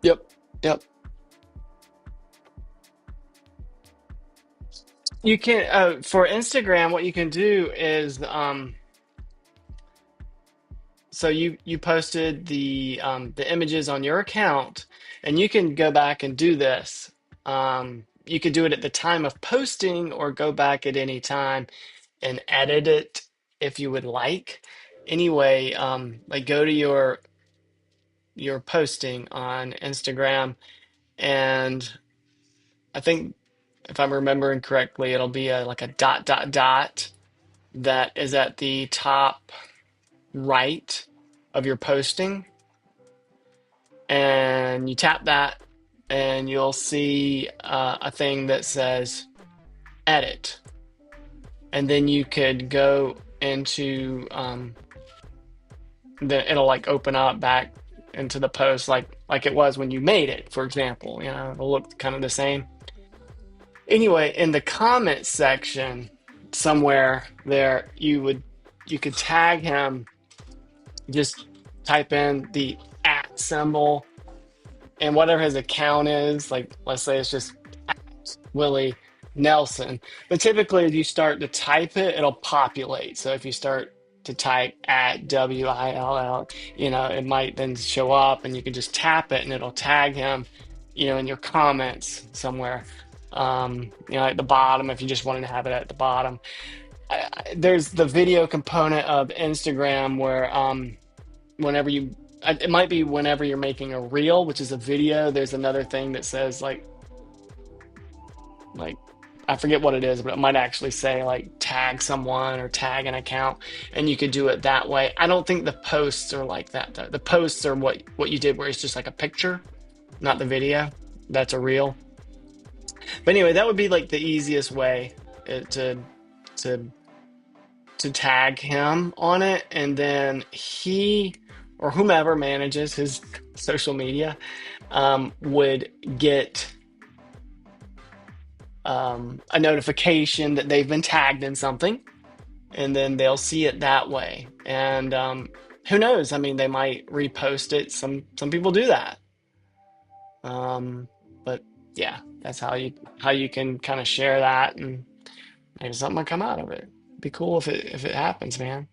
Yep, yep. You can for Instagram, what you can do is so you posted the images on your account, and you can go back and do this. You could do it at the time of posting, or go back at any time and edit it if you would like. Anyway, like go to your posting on Instagram, and I think if I'm remembering correctly, it'll be like a dot dot dot that is at the top right of your posting, and you tap that, and you'll see a thing that says edit. and then you could go into it'll like open up back into the post like it was when you made it, for example. It'll look kind of the same. Anyway, in the comment section somewhere there, you could tag him, just type in the at symbol and whatever his account is, like let's say it's just Willie Nelson. But typically, if you start to type it, it'll populate. So if you start to type at WILL, it might then show up, and you can just tap it, and it'll tag him, in your comments somewhere. At the bottom, if you just wanted to have it at the bottom. There's the video component of Instagram where whenever it might be whenever you're making a reel, which is a video. There's another thing that says like I forget what it is, but it might actually say like tag someone or tag an account, and you could do it that way. I don't think the posts are like that though. The posts are what you did, where it's just like a picture, not the video. That's a reel. But anyway, that would be like the easiest way to to tag him on it, and then he or whomever manages his social media would get a notification that they've been tagged in something, and then they'll see it that way. And who knows? I mean, they might repost it. Some people do that. But yeah, that's how you can kind of share that, and maybe something will come out of it. Be cool if it happens, man.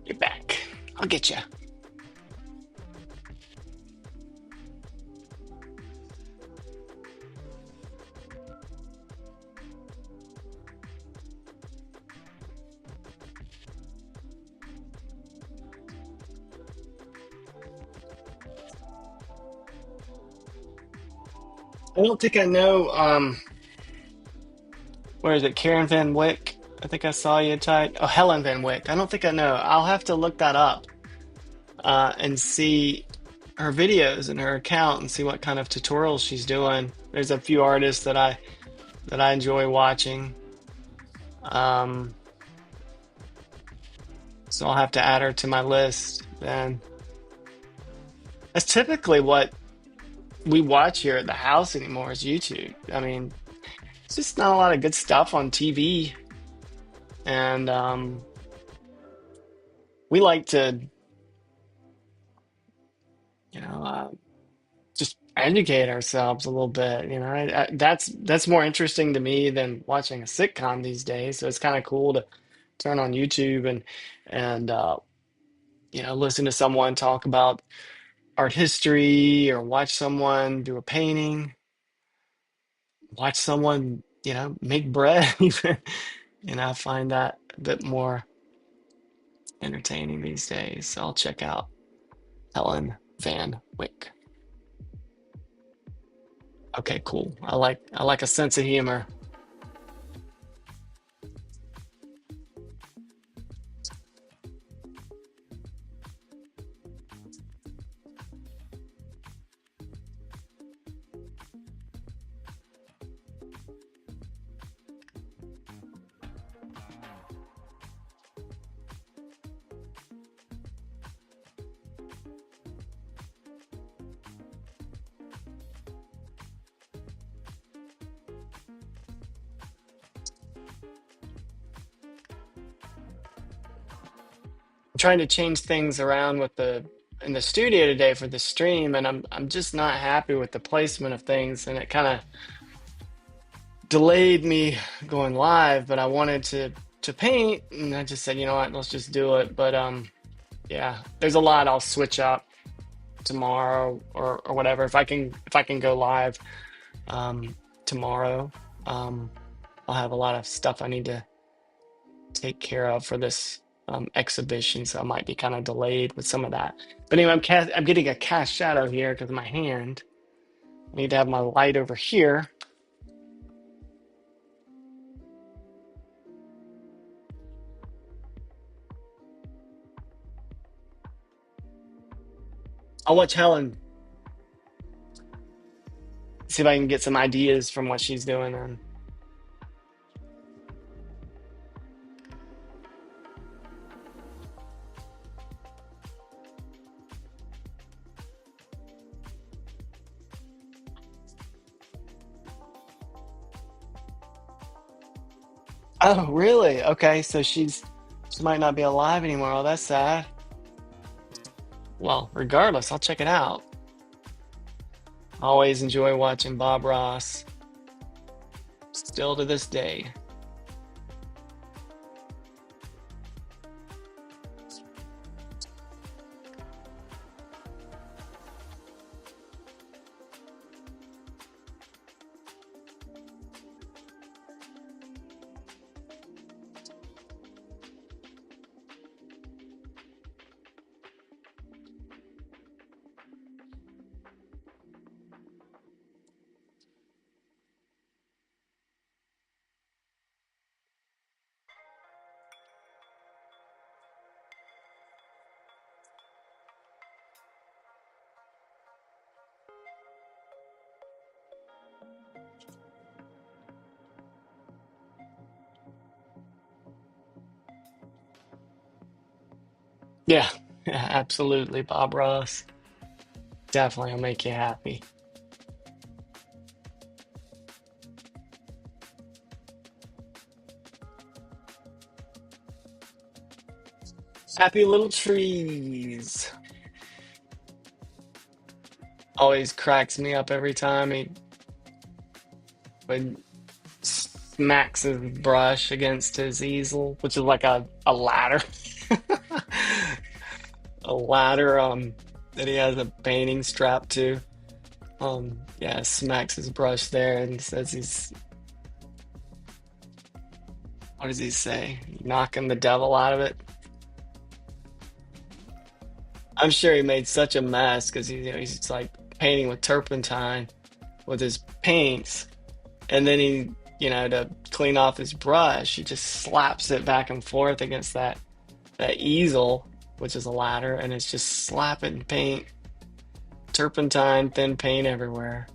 You're back. I'll get you. I don't think I know. Where is it? Karen Van Wyck. I think I saw you type. Oh, Helen Van Wyck. I don't think I know. I'll have to look that up and see her videos and her account and see what kind of tutorials she's doing. There's a few artists that I enjoy watching. Um, so I'll have to add her to my list. Then that's typically what we watch here at the house anymore is YouTube. I mean, it's just not a lot of good stuff on TV, and we like to, you know, just educate ourselves a little bit. That's more interesting to me than watching a sitcom these days. So it's kind of cool to turn on YouTube and listen to someone talk about art history, or watch someone do a painting, watch someone make bread even. I find that a bit more entertaining these days. So I'll check out Helen Van Wyck. Okay, cool. I like a sense of humor. I'm trying to change things around with the in the studio today for the stream, and I'm just not happy with the placement of things, and it kind of delayed me going live. But I wanted to paint, and I just said, you know what, let's just do it. But yeah, there's a lot I'll switch up tomorrow or whatever if I can go live tomorrow. I'll have a lot of stuff I need take care of for this exhibition, so I might be kind of delayed with some of that. But anyway, I'm getting a cast shadow here because of my hand. I need to have my light over here. I'll watch Helen, see if I can get some ideas from what she's doing then. Oh, really? Okay, so she might not be alive anymore. Oh, that's sad. Well, regardless, I'll check it out. Always enjoy watching Bob Ross, still to this day. Yeah, yeah, absolutely. Bob Ross definitely will make you happy. Happy little trees. Always cracks me up every time he would smacks his brush against his easel, which is like a ladder. A ladder that he has a painting strapped to. Yeah, smacks his brush there and says he's, what does he say? Knocking the devil out of it. I'm sure he made such a mess because he's like painting with turpentine with his paints, and then to clean off his brush, he just slaps it back and forth against that easel, which is a ladder, and it's just slapping paint, turpentine, thin paint everywhere,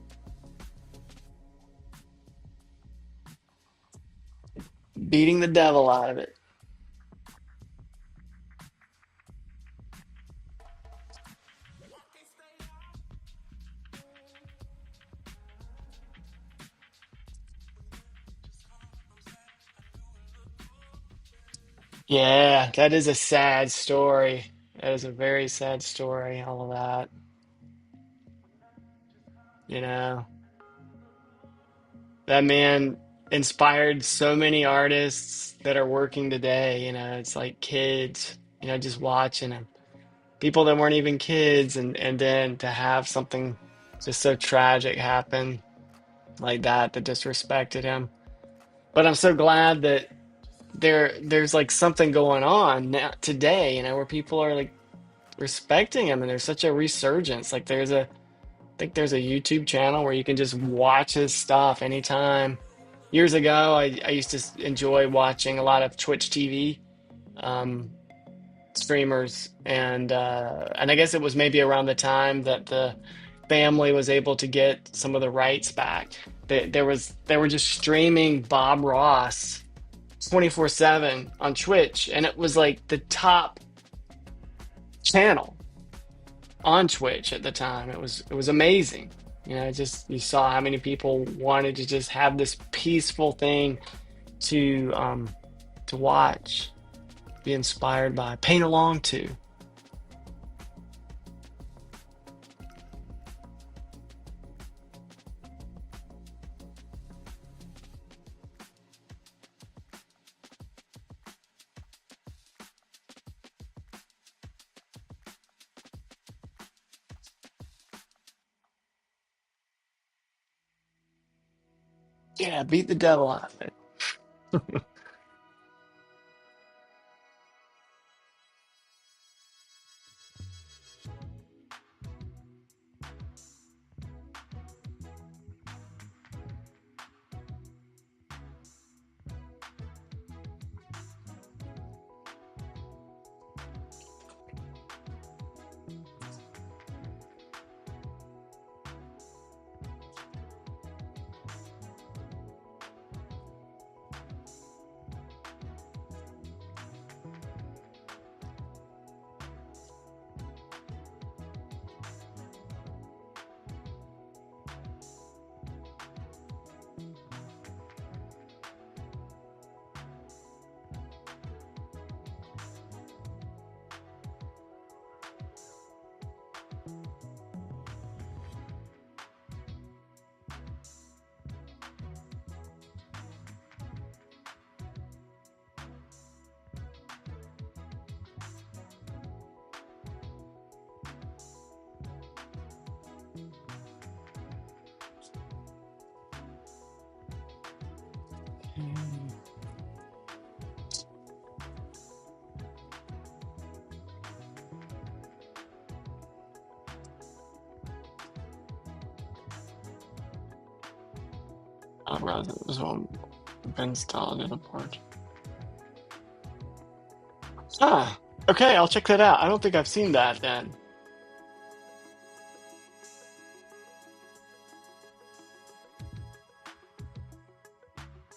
beating the devil out of it. Yeah, that is a sad story. That is a very sad story, all of that, you know. That man inspired so many artists that are working today. It's like kids, just watching him. People that weren't even kids, and then to have something just so tragic happen like that disrespected him. But I'm so glad that there's like something going on now today, where people are like respecting him, and there's such a resurgence. Like I think there's a YouTube channel where you can just watch his stuff anytime. Years ago, I used to enjoy watching a lot of Twitch TV um, streamers, and I guess it was maybe around the time that the family was able to get some of the rights back. They were just streaming Bob Ross 24/7 on Twitch, and it was like the top channel on Twitch at the time. It was amazing. Just you saw how many people wanted to just have this peaceful thing to watch, be inspired by, paint along to. Yeah, beat the devil out of it. Rather, it was on Ben Stalled in a port. Ah, okay, I'll check that out. I don't think I've seen that then.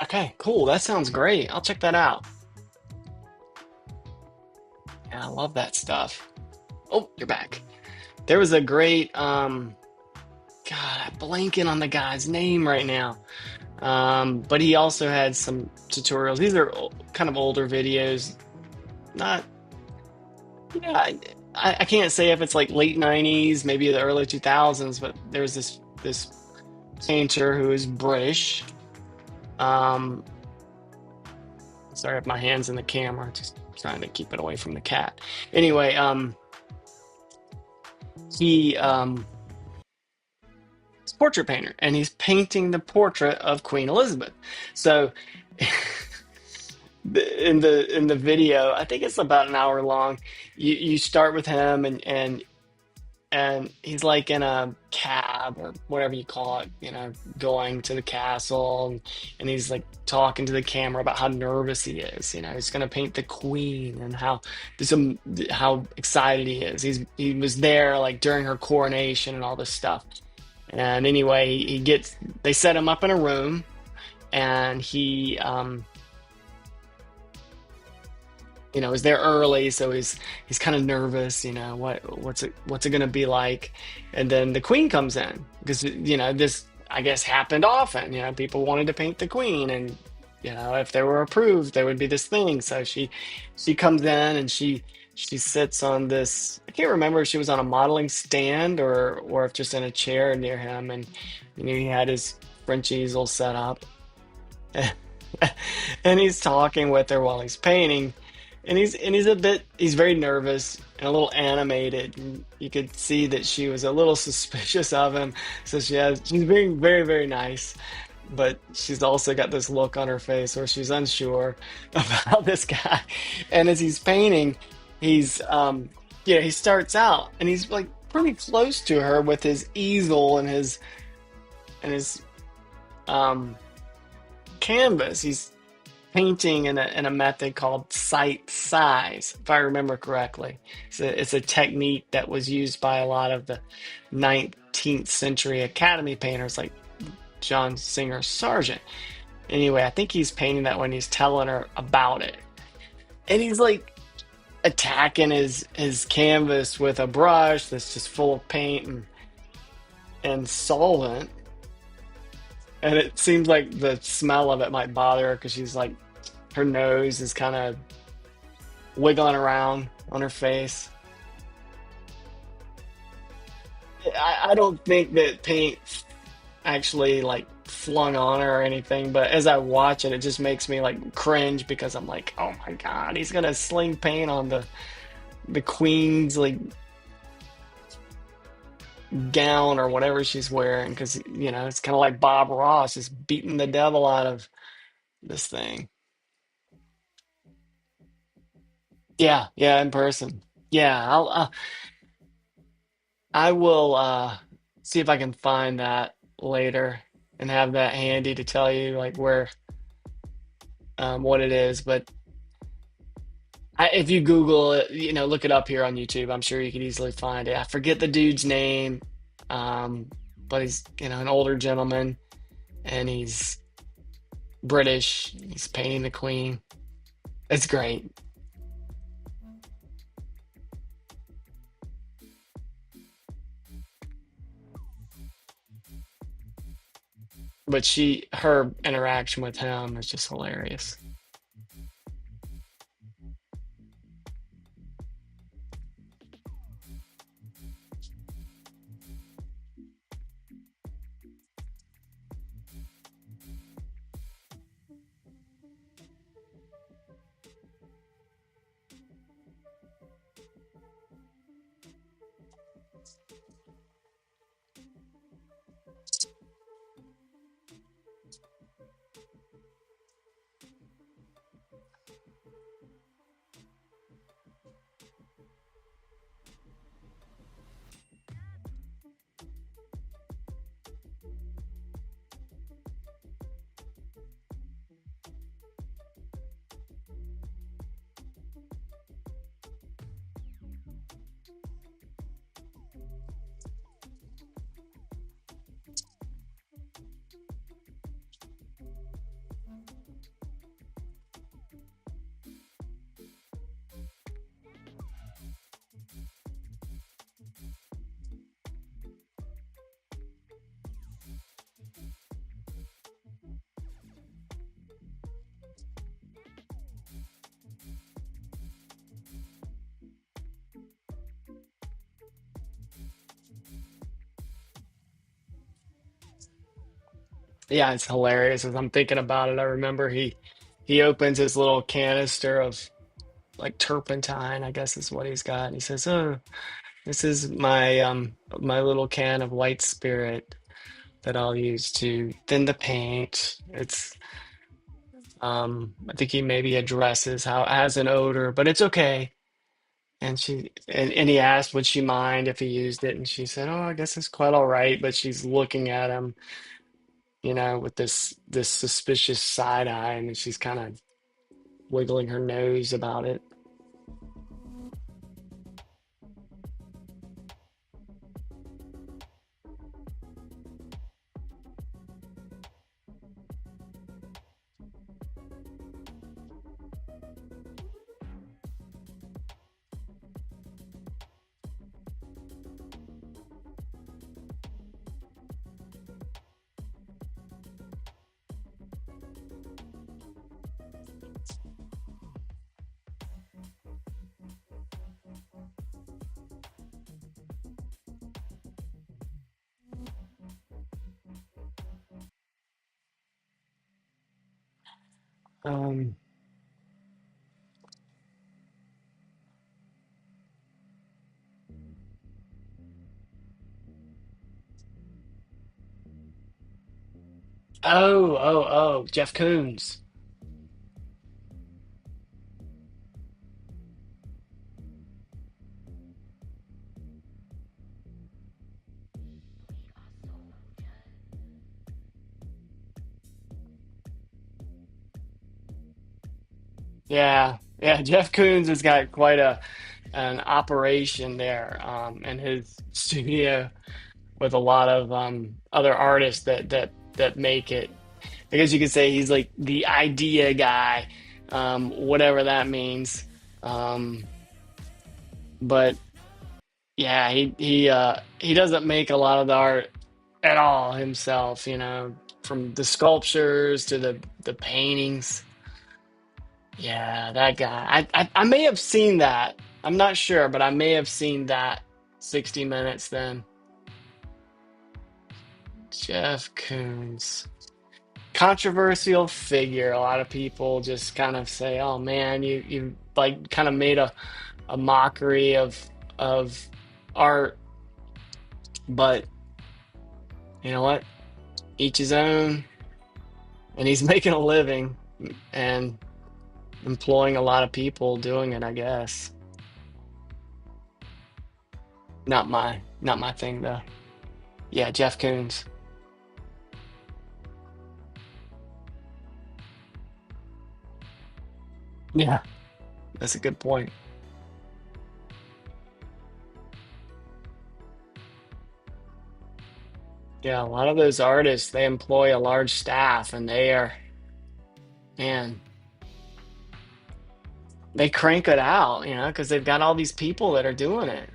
Okay, cool. That sounds great. I'll check that out. Yeah, I love that stuff. Oh, you're back. There was a great God, I'm blanking on the guy's name right now. But he also had some tutorials. These are kind of older videos. Not, yeah, I can't say if it's like late 90s, maybe the early 2000s, but there's this painter who is British. Um, sorry if my hand's in the camera, just trying to keep it away from the cat. Anyway, he he's a portrait painter and he's painting the portrait of Queen Elizabeth. So in the video, I think it's about an hour long. You start with him and he's like in a cab or whatever you call it, going to the castle, and he's like talking to the camera about how nervous he is. He's going to paint the queen and how excited he is. He was there like during her coronation and all this stuff. And anyway, they set him up in a room, and he is there early, so he's kind of nervous. What's it going to be like? And then the queen comes in because this, I guess, happened often. People wanted to paint the queen, and if they were approved, there would be this thing. So she comes in and she sits on this. I can't remember if she was on a modeling stand or if just in a chair near him, and he had his French easel set up. And he's talking with her while he's painting, and he's very nervous and a little animated, and you could see that she was a little suspicious of him. So she's being very, very nice, but she's also got this look on her face where she's unsure about this guy. And as he's painting, he starts out and he's like pretty close to her with his easel and his um canvas. He's painting in a method called sight size, if I remember correctly. It's a technique that was used by a lot of the 19th century Academy painters like John Singer Sargent. Anyway, I think he's painting that when he's telling her about it. And he's like attacking his canvas with a brush that's just full of paint and solvent. And it seems like the smell of it might bother her because she's like, her nose is kind of wiggling around on her face. I don't think that paint actually like flung on her or anything, but as I watch it, it just makes me like cringe because I'm like, oh my God, he's gonna sling paint on the queen's like gown or whatever she's wearing because it's kind of like Bob Ross just beating the devil out of this thing. Yeah, yeah, in person. Yeah, I will see if I can find that later and have that handy to tell you like where what it is. But if you Google it, look it up here on YouTube, I'm sure you could easily find it. I forget the dude's name, um, but he's an older gentleman and he's British. He's painting the Queen. It's great. But her interaction with him is just hilarious. Yeah, it's hilarious. As I'm thinking about it, I remember he opens his little canister of like turpentine, I guess is what he's got. And he says, "Oh, this is my little can of white spirit that I'll use to thin the paint." It's I think he maybe addresses how it has an odor, but it's okay. And he asked would she mind if he used it, and she said, "Oh, I guess it's quite all right." But she's looking at him, with this suspicious side eye, and she's kind of wiggling her nose about it. Um, oh, Jeff Koons. Yeah, yeah, Jeff Koons has got quite a an operation there in his studio with a lot of other artists that make it. I guess you could say he's like the idea guy, whatever that means. Um, but yeah, he doesn't make a lot of the art at all himself, from the sculptures to the paintings. Yeah, that guy. I may have seen that. I'm not sure, but I may have seen that 60 Minutes then. Jeff Koons. Controversial figure. A lot of people just kind of say, "Oh man, you like kind of made a mockery of art." But you know what? Each his own, and he's making a living and employing a lot of people doing it, I guess. Not my thing though. Yeah, Jeff Koons. Yeah, that's a good point. Yeah, a lot of those artists, they employ a large staff and they are, man, they crank it out, because they've got all these people that are doing it.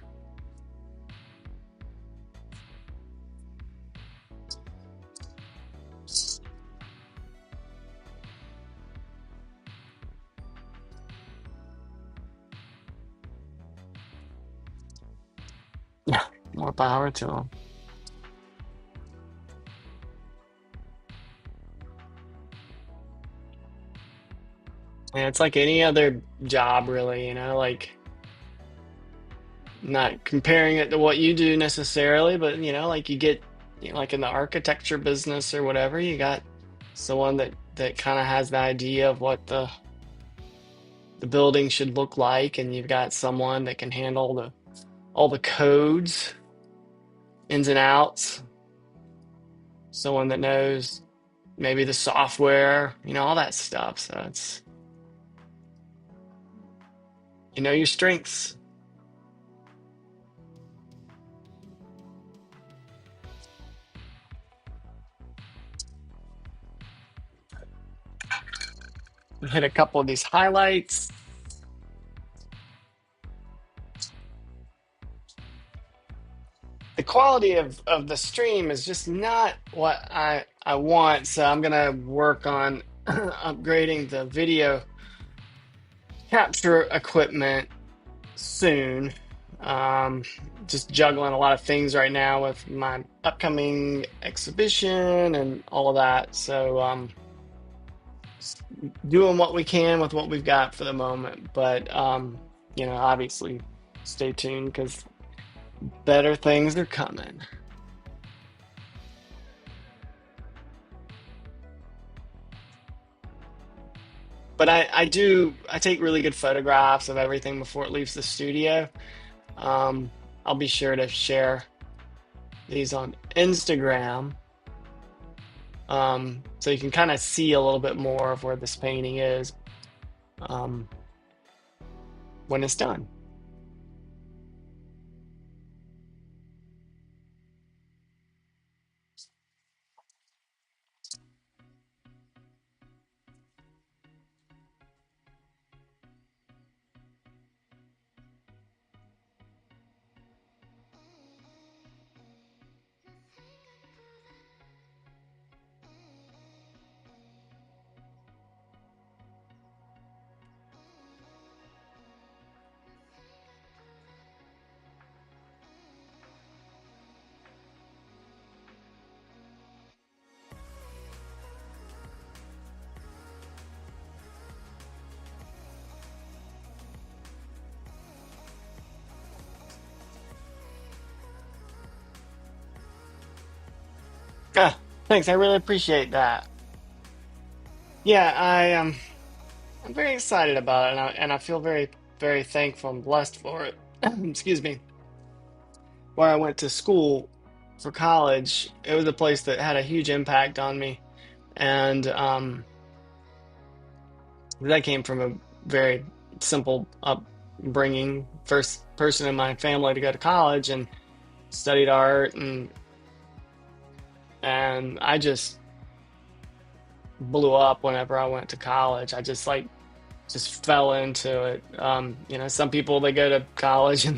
Yeah, more power to them. And it's like any other job, really, like not comparing it to what you do necessarily, but like you get, like in the architecture business or whatever, you got someone that kind of has the idea of what the building should look like, and you've got someone that can handle the all the codes, ins and outs, someone that knows maybe the software, all that stuff. So it's your strengths. We hit a couple of these highlights. The quality of the stream is just not what I want, so I'm gonna work on upgrading the video capture equipment soon. Um, just juggling a lot of things right now with my upcoming exhibition and all of that. So, doing what we can with what we've got for the moment. But, obviously, stay tuned because better things are coming. But I take really good photographs of everything before it leaves the studio. Um, I'll be sure to share these on Instagram, so you can kind of see a little bit more of where this painting is, um, when it's done. Ah, thanks. I really appreciate that. Yeah, I'm very excited about it, and I feel very very thankful and blessed for it. Excuse me. Where I went to school for college, it was a place that had a huge impact on me, and that came from a very simple upbringing. First person in my family to go to college and studied art, and I just blew up whenever I went to college. I just fell into it. Some people they go to college and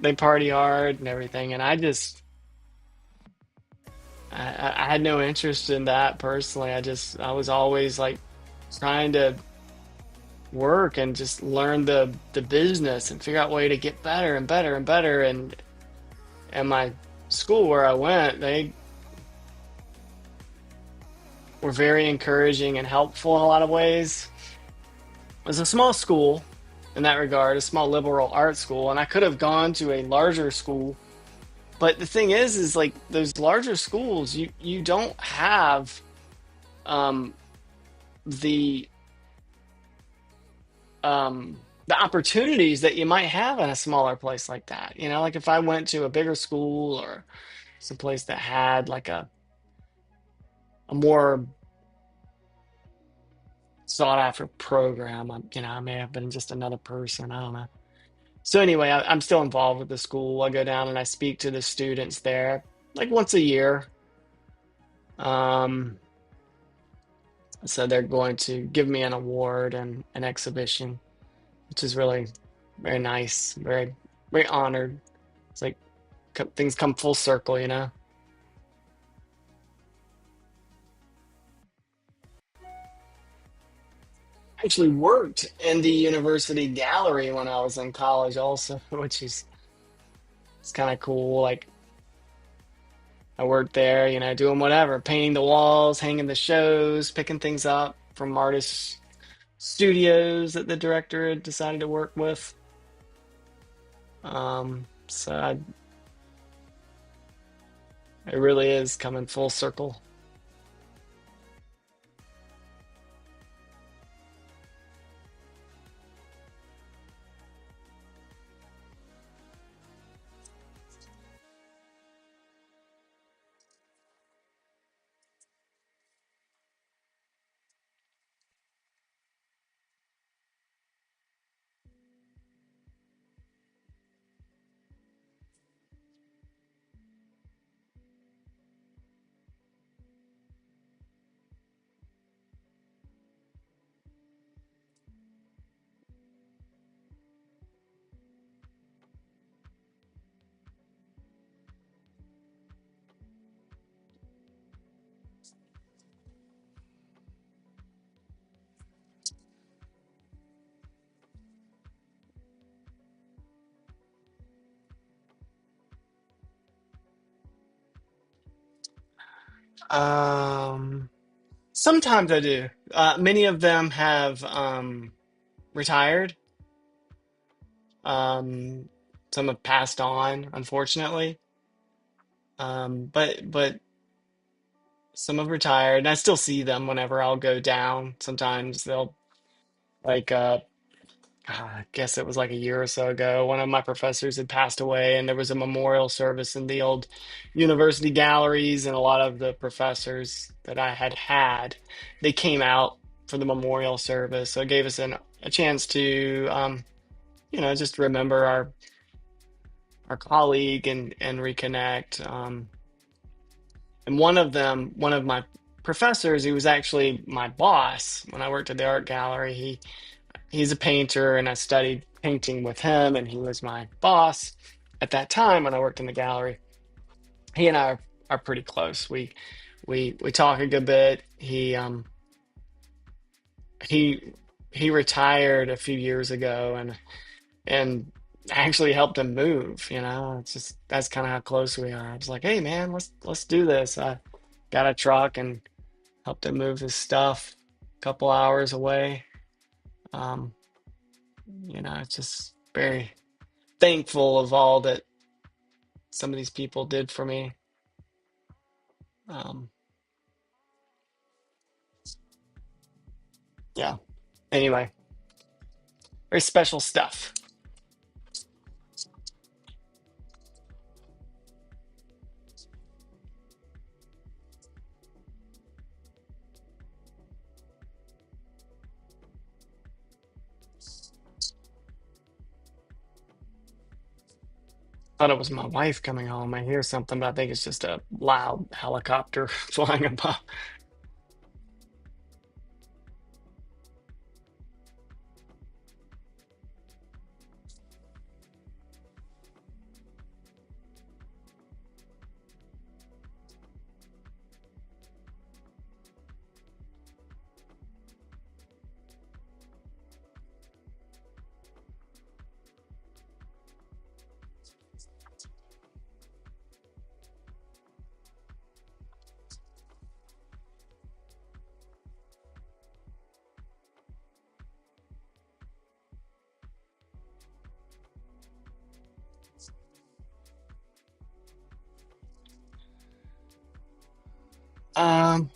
they party hard and everything, and I had no interest in that personally. I was always like trying to work and just learn the business and figure out a way to get better and better and better. And my school where I went, they were very encouraging and helpful in a lot of ways. It was a small school in that regard, a small liberal arts school, and I could have gone to a larger school. But the thing is like those larger schools, you don't have um, the the opportunities that you might have in a smaller place like that. Like if I went to a bigger school or some place that had like a more sought after program, I may have been just another person. I don't know. So anyway, I'm still involved with the school. I go down and I speak to the students there like once a year. Um, so they're going to give me an award and an exhibition, which is really very nice, very very honored. It's like things come full circle, you know. Actually worked in the university gallery when I was in college also, which is it's kind of cool. Like I worked there, doing whatever, painting the walls, hanging the shows, picking things up from artists' studios that the director had decided to work with. So it really is coming full circle. Um, Sometimes I do. Many of them have retired. Um, some have passed on, unfortunately. But some have retired, and I still see them whenever I'll go down. Sometimes they'll like I guess it was like a year or so ago. One of my professors had passed away, and there was a memorial service in the old university galleries, and a lot of the professors that I had, they came out for the memorial service. So it gave us a chance to, just remember our colleague and reconnect. And one of my professors, he was actually my boss when I worked at the art gallery. He's a painter, and I studied painting with him, and he was my boss at that time when I worked in the gallery. He and I are pretty close. We talk a good bit. He he retired a few years ago, and actually helped him move. It's just that's kind of how close we are. I was like, hey man, let's do this. I got a truck and helped him move his stuff a couple hours away. Um, it's just very thankful of all that some of these people did for me. Um, yeah. Anyway, very special stuff. Thought it was my wife coming home. I hear something, but I think it's just a loud helicopter flying above.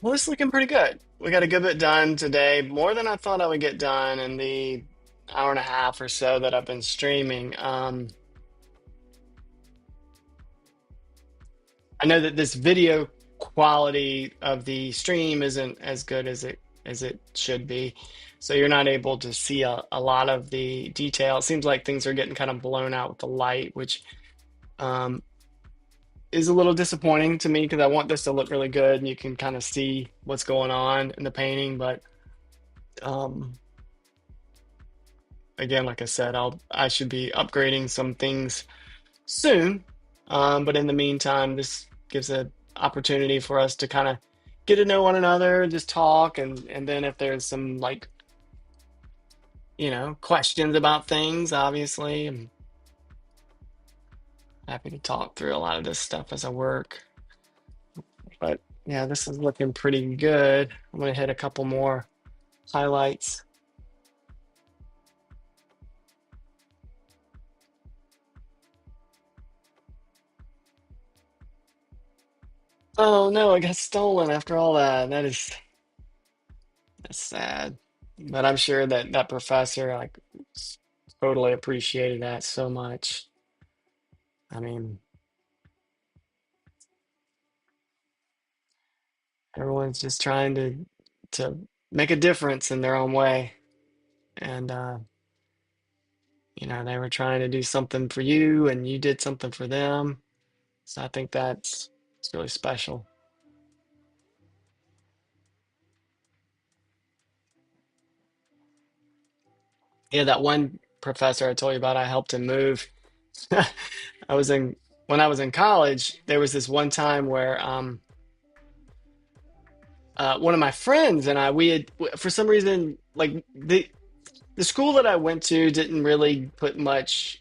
Well, it's looking pretty good. We got a good bit done today, more than I thought I would get done in the hour and a half or so that I've been streaming. I know that this video quality of the stream isn't as good as it should be. So you're not able to see a lot of the detail. It seems like things are getting kind of blown out with the light, which um, is a little disappointing to me because I want this to look really good and you can kind of see what's going on in the painting. But um, again, like I said, I should be upgrading some things soon. But in the meantime, this gives an opportunity for us to kind of get to know one another, just talk, and then if there's some like, questions about things, obviously, I'm happy to talk through a lot of this stuff as I work. But yeah, this is looking pretty good. I'm gonna hit a couple more highlights. Oh no, it got stolen after all that. That's sad. But I'm sure that that professor like totally appreciated that so much. I mean, everyone's just trying to make a difference in their own way. And they were trying to do something for you and you did something for them. So I think that's it's really special. Yeah, that one professor I told you about, I helped him move. I was in When I was in college, there was this one time where one of my friends and I we had for some reason like the school that I went to didn't really put much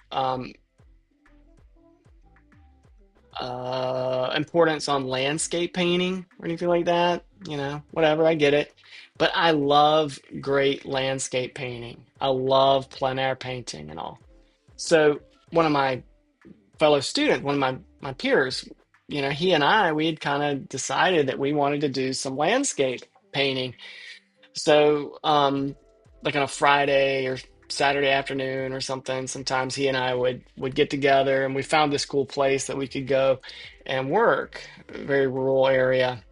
importance on landscape painting or anything like that. You know, whatever, I get it. But I love great landscape painting. I love plein air painting and all. So one of my fellow students, one of my peers, you know, he and I, we had kind of decided that we wanted to do some landscape painting. So, like on a Friday or Saturday afternoon or something, sometimes he and I would get together, and we found this cool place that we could go and work, a very rural area,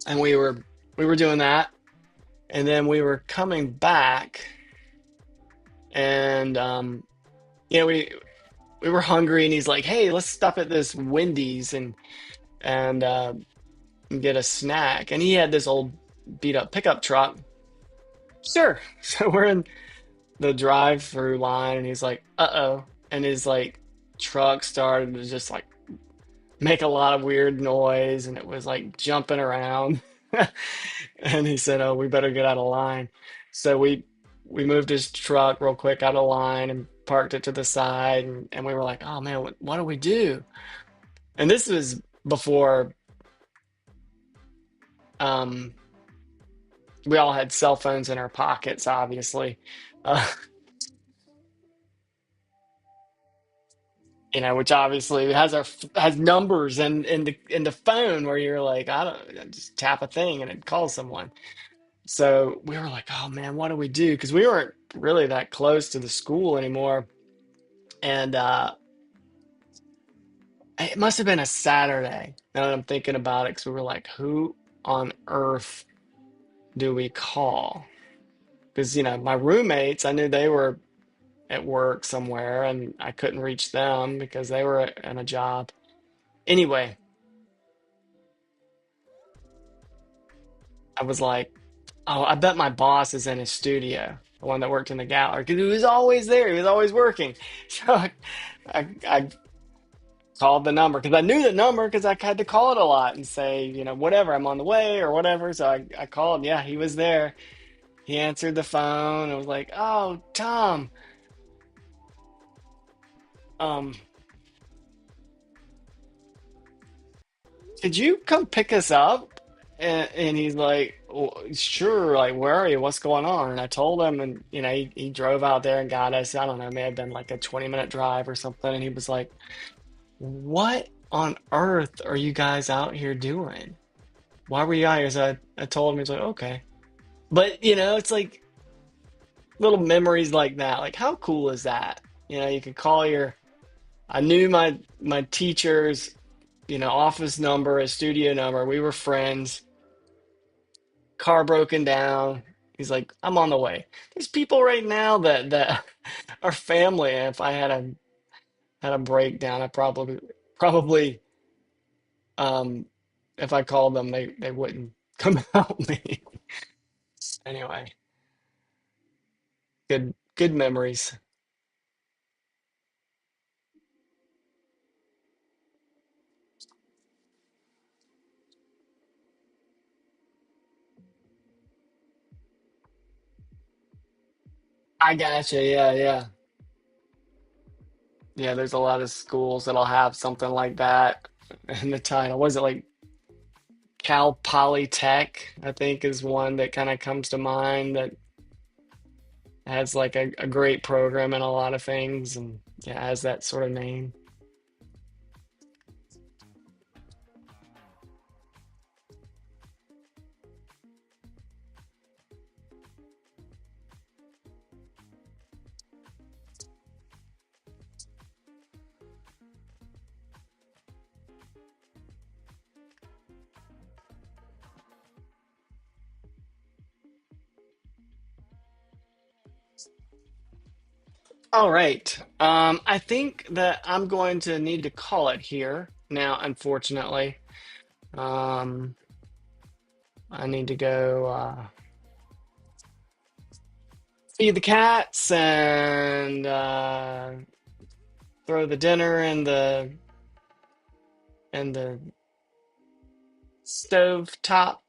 and we were doing that, and then we were coming back, and you know, we were hungry, and he's like, "Hey, let's stop at this Wendy's and get a snack." And he had this old beat up pickup truck. Sure. So we're in the drive-through line, and he's like, "Uh-oh," and his like truck started to just like make a lot of weird noise, and it was like jumping around. And he said, "Oh, we better get out of line." So we moved his truck real quick out of line and parked it to the side, and we were like, "Oh man, what do we do?" And this was before um we all had cell phones in our pockets, obviously. Uh, you know, which obviously has numbers in the phone where you're like, I don't I just tap a thing and it calls someone. So we were like, oh man, what do we do? Because we weren't really that close to the school anymore, and it must have been a Saturday. Now that I'm thinking about it, because we were like, who on earth do we call? Because you know, my roommates, I knew they were at work somewhere, and I couldn't reach them because they were in a job. Anyway, I was like, oh, I bet my boss is in his studio, the one that worked in the gallery, because he was always there. He was always working. So I called the number because I knew the number because I had to call it a lot and say, you know, whatever, I'm on the way or whatever. So I called. Yeah, he was there. He answered the phone. I was like, oh, Tom, um, could you come pick us up? And he's like, well, sure. Like, where are you? What's going on? And I told him, and you know, he drove out there and got us. I don't know, it may have been like a 20-minute drive or something. And he was like, what on earth are you guys out here doing? Why were you out here? So I told him, he's like, okay. But you know, it's like little memories like that. Like, how cool is that? You know, you could call your. I knew my teacher's, you know, office number, his studio number. We were friends. Car broken down. He's like, I'm on the way. There's people right now that are family. And if I had a breakdown, I probably um if I called them, they wouldn't come help me. Anyway, good memories. I gotcha. Yeah, yeah. Yeah, there's a lot of schools that'll have something like that in the title. Was it like Cal Polytech, I think is one that kind of comes to mind that has like a great program and a lot of things and yeah, has that sort of name. All right. I think that I'm going to need to call it here now, unfortunately. Um, I need to go feed the cats and throw the dinner in the stove top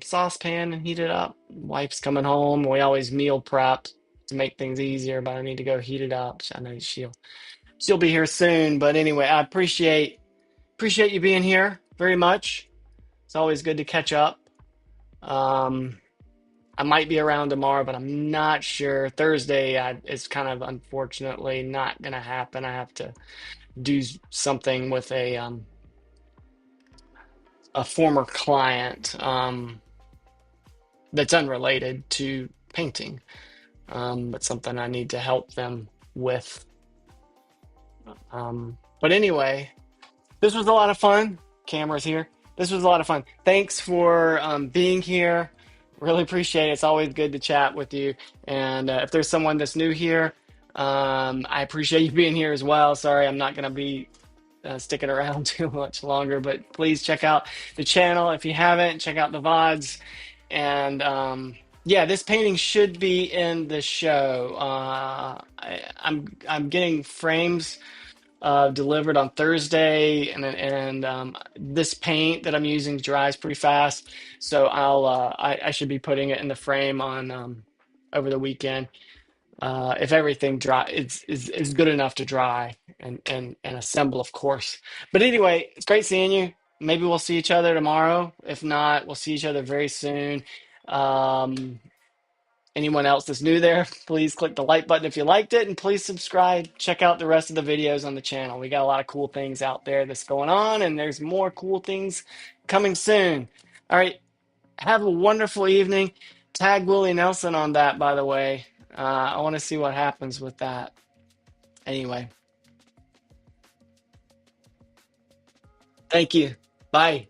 saucepan and heat it up. Wife's coming home. We always meal prep to make things easier, but I need to go heat it up. I know she'll she'll be here soon. But anyway, I appreciate you being here very much. It's always good to catch up. Um, I might be around tomorrow, but I'm not sure. Thursday is kind of unfortunately not going to happen. I have to do something with a former client that's unrelated to painting, but something I need to help them with. But anyway, this was a lot of fun. Cameras here. This was a lot of fun. Thanks for being here. Really appreciate it. It's always good to chat with you. And if there's someone that's new here, I appreciate you being here as well. Sorry, I'm not going to be sticking around too much longer, but please check out the channel if you haven't. Check out the VODs. And yeah, this painting should be in the show. I'm getting frames delivered on Thursday, and this paint that I'm using dries pretty fast, so I should be putting it in the frame on over the weekend. If everything dry is good enough to dry and assemble, of course. But anyway, it's great seeing you. Maybe we'll see each other tomorrow. If not, we'll see each other very soon. Um, Anyone else that's new there, please click the like button if you liked it, and please subscribe. Check out the rest of the videos on the channel. We got a lot of cool things out there that's going on, and there's more cool things coming soon. All right, have a wonderful evening. Tag Willie Nelson on that, by the way. I want to see what happens with that. Anyway, thank you. Bye.